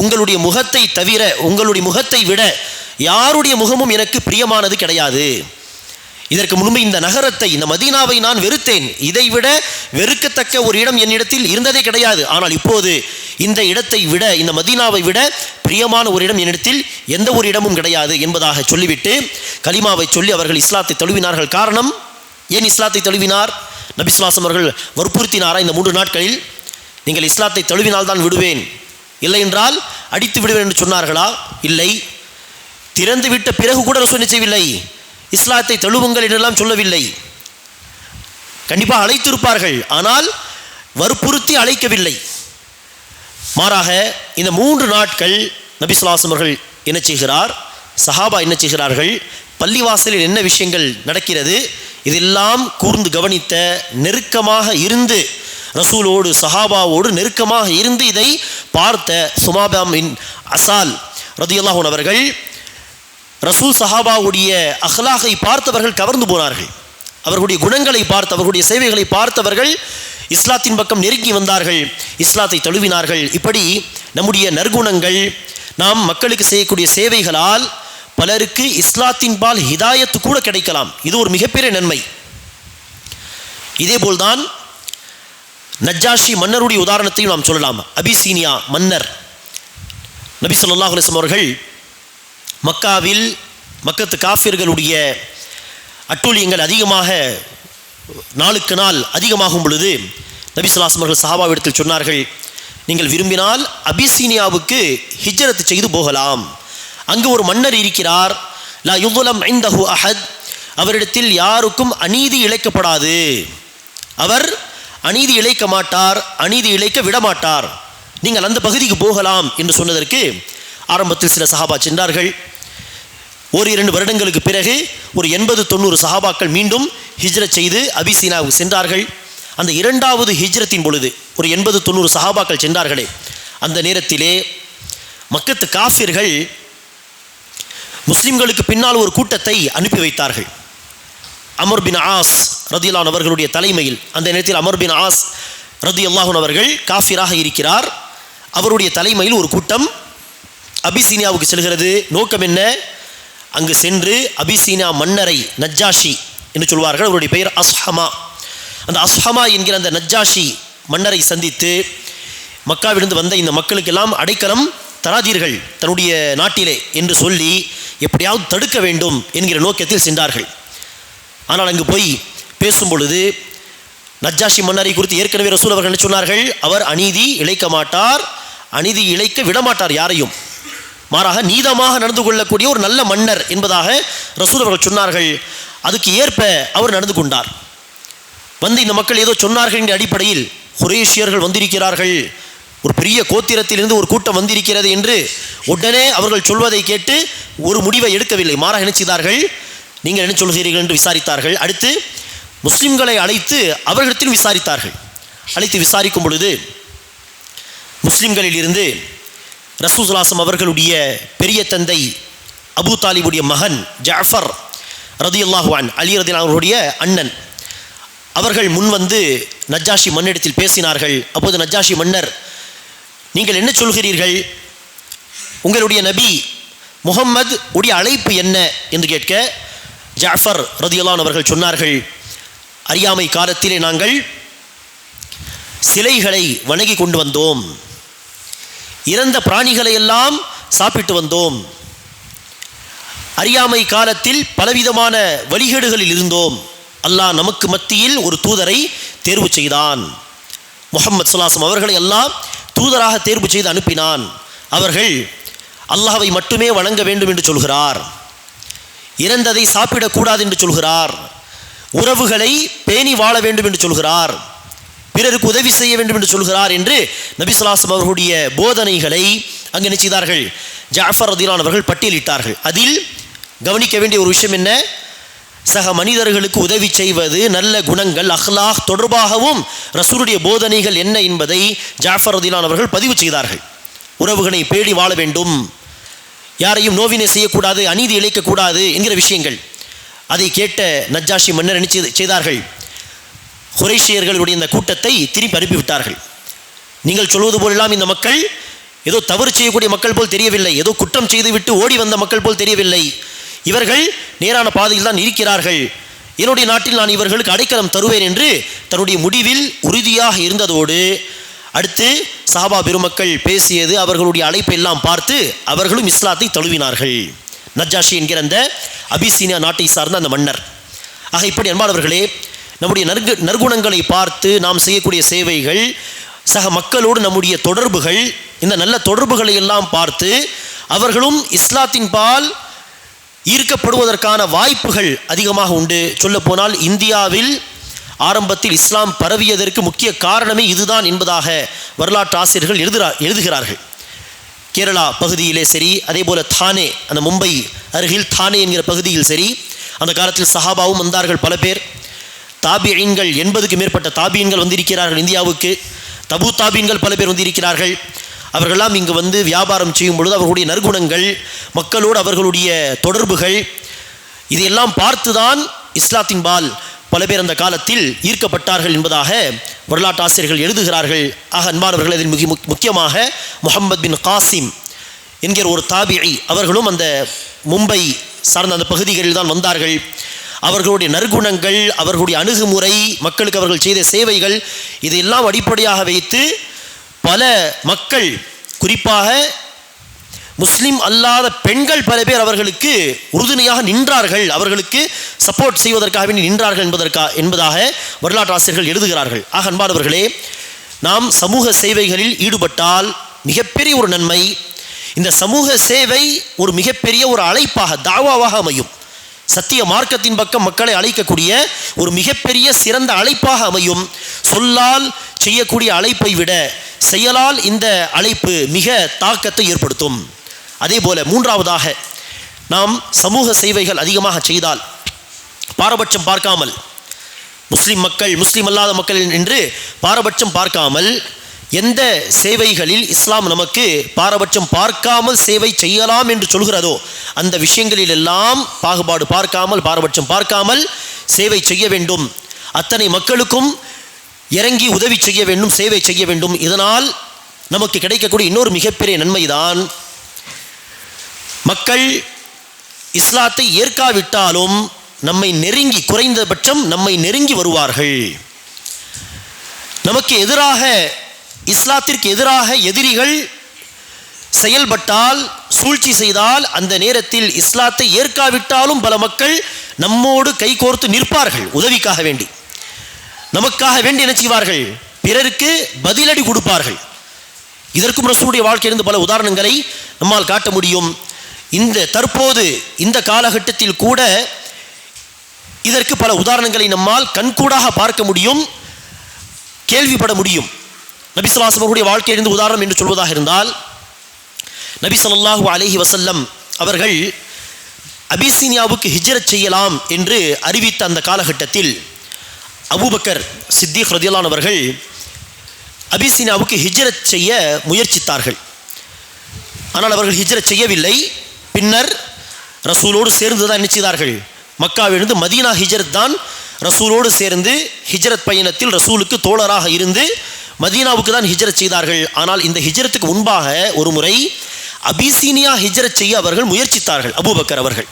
உங்களுடைய முகத்தை தவிர, உங்களுடைய முகத்தை விட யாருடைய முகமும் எனக்கு பிரியமானது கிடையாது. இதற்கு முன்பு இந்த நகரத்தை, இந்த மதீனாவை நான் வெறுத்தேன், இதைவிட வெறுக்கத்தக்க ஒரு இடம் என்னிடத்தில் இருந்ததே கிடையாது. ஆனால் இப்போது இந்த இடத்தை விட, இந்த மதீனாவை விட பிரியமான ஒரு இடம் என்னிடத்தில் எந்த ஒரு இடமும் கிடையாது என்பதாக சொல்லிவிட்டு கலிமாவை சொல்லி அவர்கள் இஸ்லாத்தை தழுவினார்கள். காரணம், ஏன் இஸ்லாத்தை தழுவினார்? நபி ஸல்லல்லாஹு அலைஹி வஸல்லம் அவர்கள் வற்புறுத்தினாரா இந்த 3 நாட்களில், நீங்கள் இஸ்லாத்தை தழுவினால் தான் விடுவேன், இல்லை என்றால் அடித்து விடுவேன் என்று சொன்னார்களா? இல்லை. திறந்து விட்ட பிறகு கூட ரசூல் என்ன செய்யவில்லை, இஸ்லாத்தை தழுவுங்கள் என்றெல்லாம் சொல்லவில்லை. கண்டிப்பாக அழைத்திருப்பார்கள், ஆனால் வற்புறுத்தி அழைக்கவில்லை. மாறாக இந்த 3 நாட்கள் நபி ஸல்லல்லாஹு அலைஹி வஸல்லம் அவர்கள் என்ன செய்கிறார், சஹாபா என்ன செய்கிறார்கள், பள்ளிவாசலில் என்ன விஷயங்கள் நடக்கிறது இதெல்லாம் கூர்ந்து கவனித்த, நெருக்கமாக இருந்து ரசூலோடு சஹாபாவோடு நெருக்கமாக இருந்து இதை பார்த்த சுமாபா பின் அசால் ரலியல்லாஹு அன்ஹு அவர்கள் ரசூல் சஹாபாவுடைய அஹ்லாகை பார்த்தவர்கள் கவர்ந்து போனார்கள். அவர்களுடைய குணங்களை பார்த்து, அவர்களுடைய சேவைகளை பார்த்தவர்கள் இஸ்லாத்தின் பக்கம் நெருங்கி வந்தார்கள், இஸ்லாத்தை தழுவினார்கள். இப்படி நம்முடைய நற்குணங்கள், நாம் மக்களுக்கு செய்யக்கூடிய சேவைகளால் பலருக்கு இஸ்லாத்தின் பால் ஹிதாயத்து கூட கிடைக்கலாம். இது ஒரு மிகப்பெரிய நன்மை. இதேபோல்தான் நஜ்ஜாஷி மன்னருடைய உதாரணத்தையும் நாம் சொல்லலாம். அபிசீனியா மன்னர், நபி ஸல்லல்லாஹு அலைஹி வஸல்லம் அவர்கள் மக்காவில் மக்கத்து காஃபிர்களுடைய அட்டூழியங்கள் அதிகமாக, நாளுக்கு நாள் அதிகமாகும் பொழுது நபி ஸல்லல்லாஹு அலைஹி வஸல்லம் அவர்கள் சஹாபாவிடத்தில் சொன்னார்கள், நீங்கள் விரும்பினால் அபிசீனியாவுக்கு ஹிஜ்ரத் செய்து போகலாம், அங்கு ஒரு மன்னர் இருக்கிறார், லா யுظலம் இந்தஹு அஹத், அவரிடத்தில் யாருக்கும் அநீதி இழைக்கப்படாது, அவர் அநீதி இழைக்க மாட்டார், அநீதி இழைக்க விடமாட்டார், நீங்கள் அந்த பகுதிக்கு போகலாம் என்று சொன்னதற்கு ஆரம்பத்தில் சில சஹாபா சென்றார்கள். 1-2 வருடங்களுக்கு பிறகு ஒரு 80-90 சஹாபாக்கள் மீண்டும் ஹிஜ்ரத் செய்து அபிசீனியாவுக்கு சென்றார்கள். அந்த 2வது ஹிஜ்ரத்தின் பொழுது ஒரு 80-90 சஹாபாக்கள் சென்றார்களே, அந்த நேரத்திலே மக்கத்து காஃபிர்கள் முஸ்லிம்களுக்கு பின்னால் ஒரு கூட்டத்தை அனுப்பி வைத்தார்கள். அமர் பின் ஆஸ் ரதியல்லாஹு அவர்களுடைய தலைமையில், அந்த நேரத்தில் அமர் பின் ஆஸ் ரதியல்லாஹு அவர்கள் காஃபிராக இருக்கிறார். அவருடைய தலைமையில் ஒரு கூட்டம் அபிசீனியாவுக்கு செல்கிறது. நோக்கம் என்ன? அங்கு சென்று அபிசீனியா மன்னரை, நஜ்ஜாஷி என்று சொல்வார்கள், அவருடைய பெயர் அஸ்ஹமா, அந்த அஸ்ஹமா என்கிற அந்த நஜ்ஜாஷி மன்னரை சந்தித்து, மக்காவிலிருந்து வந்த இந்த மக்களுக்கெல்லாம் அடைக்கலம் தராதீர்கள் தன்னுடைய நாட்டிலே என்று சொல்லி எப்படியாவது தடுக்க வேண்டும் என்கிற நோக்கத்தில் சென்றார்கள். ஆனால் அங்கு போய் பேசும் பொழுது நஜ்ஜாஷி மன்னரை குறித்து ஏற்கனவே ரசூல் அவர்கள் என்ன சொன்னார்கள்? அவர் அநீதி இழைக்க மாட்டார், அநீதி இழைக்க விடமாட்டார் யாரையும், மாறாக நீதமாக நடந்து கொள்ளக்கூடிய ஒரு நல்ல மன்னர் என்பதாக ரசூல் அவர்கள் சொன்னார்கள். அதுக்கு ஏற்ப அவர் நடந்து கொண்டார். வந்து இந்த மக்கள் ஏதோ சொன்னார்கள் என்ற அடிப்படையில், குரேஷியர்கள் வந்திருக்கிறார்கள், ஒரு பெரிய கோத்திரத்திலிருந்து ஒரு கூட்டம் வந்திருக்கிறது என்று உடனே அவர்கள் சொல்வதை கேட்டு ஒரு முடிவை எடுக்கவில்லை. மாறாக என்ன செய்தார்கள்? நீங்கள் என்ன சொல்கிறீர்கள் என்று விசாரித்தார்கள். அடுத்து முஸ்லிம்களை அழைத்து அவர்களிடத்தில் விசாரித்தார்கள். அழைத்து விசாரிக்கும் பொழுது முஸ்லிம்களில் இருந்து ரசூலுல்லாஹி அவர்களுடைய பெரிய தந்தை அபூ தாலிபுடைய மகன் ஜஅஃபர் ரதியல்லாஹு அன், அலி ரதியல்லாஹு அவருடைய அண்ணன், அவர்கள் முன் வந்து நஜ்ஜாஷி மன்னிடத்தில் பேசினார்கள். அப்போது நஜ்ஜாஷி மன்னர், நீங்கள் என்ன சொல்கிறீர்கள்? உங்களுடைய நபி முஹம்மது உடைய அழைப்பு என்ன என்று கேட்க, ஜஅஃபர் ரதியல்லாஹு அவர்கள் சொன்னார்கள், அறியாமை காலத்திலே நாங்கள் சிலைகளை வணங்கி கொண்டு வந்தோம், இறந்த பிராணிகளை எல்லாம் சாப்பிட்டு வந்தோம், அறியாமை காலத்தில் பலவிதமான வழிகேடுகளில் இருந்தோம். அல்லாஹ் நமக்கு மத்தியில் ஒரு தூதரை தேர்வு செய்தான். முஹம்மது ஸல்லல்லாஹு அலைஹி வஸல்லம் அவர்களை அல்லாஹ் தூதராக தேர்வு செய்து அனுப்பினான். அவர்கள் அல்லாஹ்வை மட்டுமே வணங்க வேண்டும் என்று சொல்கிறார், இறந்ததை சாப்பிடக்கூடாது என்று சொல்கிறார், உறவுகளை பேணி வாழ வேண்டும் என்று சொல்கிறார், பிறருக்கு உதவி செய்ய வேண்டும் என்று சொல்கிறார் என்று நபி ஸல்லல்லாஹு அலைஹி வஸல்லம் அவர்களுடைய போதனைகளை அங்கு என்ன செய்தார்கள்? ஜஅஃபர் ரதியல்லாஹு அவர்கள் பட்டியலிட்டார்கள். அதில் கவனிக்க வேண்டிய ஒரு விஷயம் என்ன? சக மனிதர்களுக்கு உதவி செய்வது, நல்ல குணங்கள், அஹ்லாக் தொடர்பாகவும் ரசூலுடைய போதனைகள் என்ன என்பதை ஜஅஃபர் ரதியல்லாஹு அவர்கள் பதிவு செய்தார்கள். உறவுகளை பேடி வாழ வேண்டும், யாரையும் நோவினை செய்யக்கூடாது, அநீதி இழைக்கக்கூடாது என்கிற விஷயங்கள். அதை கேட்ட நஜ்ஜாஷி மன்னர் என்ன செய்தார்கள்? குறைஷியர்களுடைய இந்த கூட்டத்தை திருப்பி அனுப்பிவிட்டார்கள். நீங்கள் சொல்வது போலெல்லாம் இந்த மக்கள் ஏதோ தவறு செய்யக்கூடிய மக்கள் போல் தெரியவில்லை, ஏதோ குற்றம் செய்துவிட்டு ஓடி வந்த மக்கள் போல் தெரியவில்லை, இவர்கள் நேரான பாதையில் தான் இருக்கிறார்கள், என்னுடைய நாட்டில் நான் இவர்களுக்கு அடைக்கலம் தருவேன் என்று தன்னுடைய முடிவில் உறுதியாக இருந்ததோடு, அடுத்து சஹாபா பெருமக்கள் பேசியது, அவர்களுடைய அழைப்பை எல்லாம் பார்த்து அவர்களும் இஸ்லாத்தை தழுவினார்கள். நஜ்ஜாஷி என்கிற அந்த அபிசீனியா நாட்டை சார்ந்த அந்த மன்னர். ஆக இப்படி அன்பானவர்களே, நம்முடைய நற்குணங்களை பார்த்து நாம் செய்யக்கூடிய சேவைகள், சக மக்களோடு நம்முடைய தொடர்புகள், இந்த நல்ல தொடர்புகளை எல்லாம் பார்த்து அவர்களும் இஸ்லாத்தின் பால் ஈர்க்கப்படுவதற்கான வாய்ப்புகள் அதிகமாக உண்டு. சொல்லப்போனால் இந்தியாவில் ஆரம்பத்தில் இஸ்லாம் பரவியதற்கு முக்கிய காரணமே இதுதான் என்பதாக வரலாற்று ஆசிரியர்கள் எழுதுகிறார்கள். கேரளா பகுதியிலே சரி, அதே போல தானே, அந்த மும்பை அருகில் தானே என்கிற பகுதியில் சரி, அந்த காலத்தில் சஹாபாவும் வந்தார்கள் பல பேர். தாபியீன்கள் 80க்கு மேற்பட்ட தாபியீன்கள் வந்திருக்கிறார்கள் இந்தியாவுக்கு. தபு தாபியீன்கள் பல பேர் வந்திருக்கிறார்கள். அவர்களெல்லாம் இங்கு வந்து வியாபாரம் செய்யும் பொழுது அவர்களுடைய நற்குணங்கள், மக்களோடு அவர்களுடைய தொடர்புகள், இதையெல்லாம் பார்த்துதான் இஸ்லாத்தின் பால் பல பேர் அந்த காலத்தில் ஈர்க்கப்பட்டார்கள் என்பதாக வரலாற்று ஆசிரியர்கள் எழுதுகிறார்கள். ஆக அன்பானவர்கள், அதில் முக்கியமாக முஹம்மது பின் காசிம் என்கிற ஒரு தாபிஇ, அவர்களும் அந்த மும்பை சார்ந்த அந்த பகுதிகளில் தான் வந்தார்கள். அவர்களுடைய நற்குணங்கள், அவர்களுடைய அணுகுமுறை, மக்களுக்கு அவர்கள் செய்த சேவைகள், இதையெல்லாம் அடிப்படையாக வைத்து பல மக்கள், குறிப்பாக முஸ்லிம் அல்லாத பெண்கள் பல பேர் அவர்களுக்கு உறுதுணையாக நின்றார்கள், அவர்களுக்கு சப்போர்ட் செய்வதற்காக நின்றார்கள் என்பதாக வரலாற்று ஆசிரியர்கள் எழுதுகிறார்கள். ஆக அன்பானவர்களே, நாம் சமூக சேவைகளில் ஈடுபட்டால் மிகப்பெரிய ஒரு நன்மை. இந்த சமூக சேவை ஒரு மிகப்பெரிய ஒரு அழைப்பாக, தாவாவாக அமையும். சத்திய மார்க்கத்தின் பக்கம் மக்களை அழைக்கக்கூடிய ஒரு மிகப்பெரிய சிறந்த அழைப்பாக அமையும். சொல்லால் செய்யக்கூடிய அழைப்பை விட செயலால் இந்த அழைப்பு மிக தாக்கத்தை ஏற்படுத்தும். அதே போல மூன்றாவதாக, நாம் சமூக சேவைகள் அதிகமாக செய்தால், பாரபட்சம் பார்க்காமல், முஸ்லிம் மக்கள், முஸ்லிம் அல்லாத மக்கள் என்று பாரபட்சம் பார்க்காமல், எந்த சேவைகளில் இஸ்லாம் நமக்கு பாரபட்சம் பார்க்காமல் சேவை செய்யலாம் என்று சொல்கிறதோ அந்த விஷயங்களில் எல்லாம் பாகுபாடு பார்க்காமல், பாரபட்சம் பார்க்காமல் சேவை செய்ய வேண்டும், அத்தனை மக்களுக்கும் இறங்கி உதவி செய்ய வேண்டும், சேவை செய்ய வேண்டும். இதனால் நமக்கு கிடைக்கக்கூடிய இன்னொரு மிகப்பெரிய நன்மைதான், மக்கள் இஸ்லாத்தை ஏற்காவிட்டாலும் நம்மை நெருங்கி, குறைந்தபட்சம் நம்மை நெருங்கி வருவார்கள். நமக்கு எதிராக, இஸ்லாத்திற்கு எதிராக எதிரிகள் செயல்பட்டால், சூழ்ச்சி செய்தால், அந்த நேரத்தில் இஸ்லாத்தை ஏற்காவிட்டாலும் பல மக்கள் நம்மோடு கைகோர்த்து நிற்பார்கள். உதவிக்காக வேண்டி, நமக்காக வேண்டி என்ன செய்வார்கள்? பிறருக்கு பதிலடி கொடுப்பார்கள். இதற்கும் ரசூலுடைய வாழ்க்கையிலிருந்து பல உதாரணங்களை நம்மால் காட்ட முடியும். இந்த தற்போது இந்த காலகட்டத்தில் கூட இதற்கு பல உதாரணங்களை நம்மால் கண்கூடாக பார்க்க முடியும், கேள்விப்பட முடியும். நபி ஸல்லல்லாஹு அலைஹி வஸல்லம் வாழ்க்கையிலிருந்து உதாரணம் என்று சொல்வதாக இருந்தால், நபி ஸல்லல்லாஹு அலைஹி வஸல்லம் அவர்கள் அபிசீனியாவுக்கு ஹிஜ்ரத் செய்யலாம் என்று அறிவித்த அந்த காலகட்டத்தில் அபூபக்கர் சித்திக் ரலியல்லாஹு அன்ஹு அவர்கள் அபிசீனியாவுக்கு ஹிஜ்ரத் செய்ய முயற்சித்தார்கள். ஆனால் அவர்கள் ஹிஜ்ரத் செய்யவில்லை. பின்னர் ரசூலோடு சேர்ந்து தான் என்ன செய்தார்கள்? மக்காவிலிருந்து மதீனா ஹிஜ்ரத் தான் ரசூலோடு சேர்ந்து ஹிஜ்ரத் பயணத்தில் ரசூலுக்கு தோழராக இருந்து மதீனாவுக்கு தான் ஹிஜ்ரத் செய்தார்கள். ஆனால் இந்த ஹிஜ்ரத்துக்கு முன்பாக ஒரு முறை அபிசீனியா ஹிஜ்ரத் செய்ய அவர்கள் முயற்சித்தார்கள், அபூபக்கர் அவர்கள்.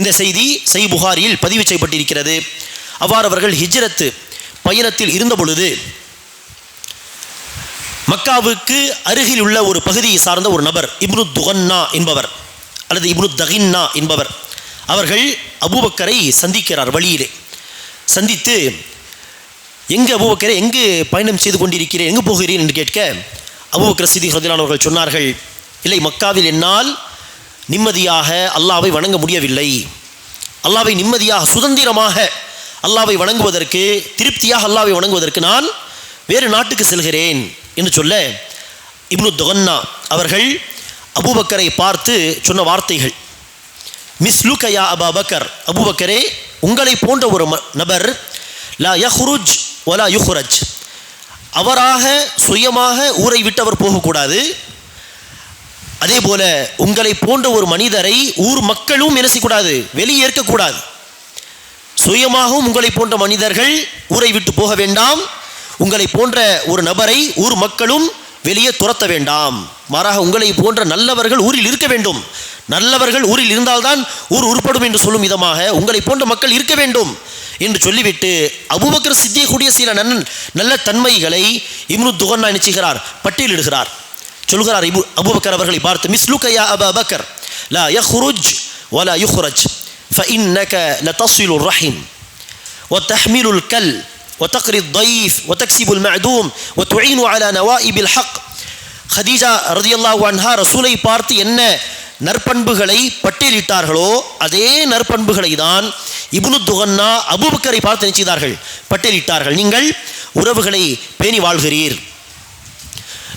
இந்த செய்தி சஹீஹ் புகாரியில் பதிவு செய்யப்பட்டிருக்கிறது. அவ்வாறு அவர்கள் ஹிஜ்ரத் பயணத்தில் இருந்த பொழுது மக்காவுக்கு அருகில் உள்ள ஒரு பகுதியை சார்ந்த ஒரு நபர், இப்னு துகன்னா என்பவர் அல்லது இப்னு தகின்னா என்பவர், அவர்கள் அபூபக்கரை சந்திக்கிறார். வழியிலே சந்தித்து, எங்கே அபூபக்கரை, எங்கு பயணம் செய்து கொண்டிருக்கிறேன், எங்கு போகிறேன் என்று கேட்க, அபூபக்கர் சித்திக் ரலியல்லாஹு அன்ஹு அவர்கள் சொன்னார்கள், இல்லை, மக்காவில் என்னால் நிம்மதியாக அல்லாஹ்வை வணங்க முடியவில்லை. அல்லாஹ்வை நிம்மதியாக சுதந்திரமாக அல்லாஹ்வை வணங்குவதற்கு, திருப்தியாக அல்லாஹ்வை வணங்குவதற்கு நான் வேறு நாட்டுக்கு செல்கிறேன் என்று சொல்ல, இப்னு துகன்னா அவர்கள் அபூபக்கரை பார்த்து சொன்ன வார்த்தைகள், மிஸ்லுக யா அபூபக்கர், அபூபக்கரே, உங்களை போன்ற ஒரு நபர், லா யஹ்ருஜ் வலா யுஹ்ரஜ், அவராக சுயமாக ஊரை விட்டு அவர் போகக்கூடாது. அதே போல உங்களை போன்ற ஒரு மனிதரை ஊர் மக்களும் என்ன செய்யக்கூடாது? வெளியேற்கக்கூடாது. சுயமாகவும் உங்களை போன்ற மனிதர்கள் ஊரை விட்டு போக வேண்டாம். உங்களை போன்ற ஒரு நபரை ஊர் மக்களும் வெளியே துரத்த வேண்டாம். மாறாக உங்களை போன்ற நல்லவர்கள் ஊரில் இருக்க வேண்டும். நல்லவர்கள் ஊரில் இருந்தால்தான் ஊர் உருப்படும் என்று சொல்லும் விதமாக உங்களை போன்ற மக்கள் இருக்க வேண்டும் என்று சொல்லிவிட்டு அபூபக்கர் சித்திக்குடைய சில நல்ல தன்மைகளை இப்னு துகன்னா நினைச்சுகிறார், பட்டியலிடுகிறார். சொல்கிறார் அபூபக்கர் அவர்களை பார்த்து, மிஸ்லுக யா அபூபக்கர் லா யஹ்ருஜ் வலா யுஹ்ரஜ் ஃபஇன்னக லதஸிலு الرحم وتحمل الكل وتقري الضيف وتكسب المعدوم وتعين على نوائب الحق. ஹதீஜா ரலியல்லாஹு அன்ஹா ரசூலை பார்த்து என்ன நற்பண்புகளை பட்டியலிட்டார்களோ அதே நற்பண்புகளை தான் இப்னு துகன்னா அபூபக்கரை பார்த்து நினைச்சார்கள், பட்டியலிட்டார்கள். நீங்கள் உறவுகளை பேணி வாழ்கிறீர்,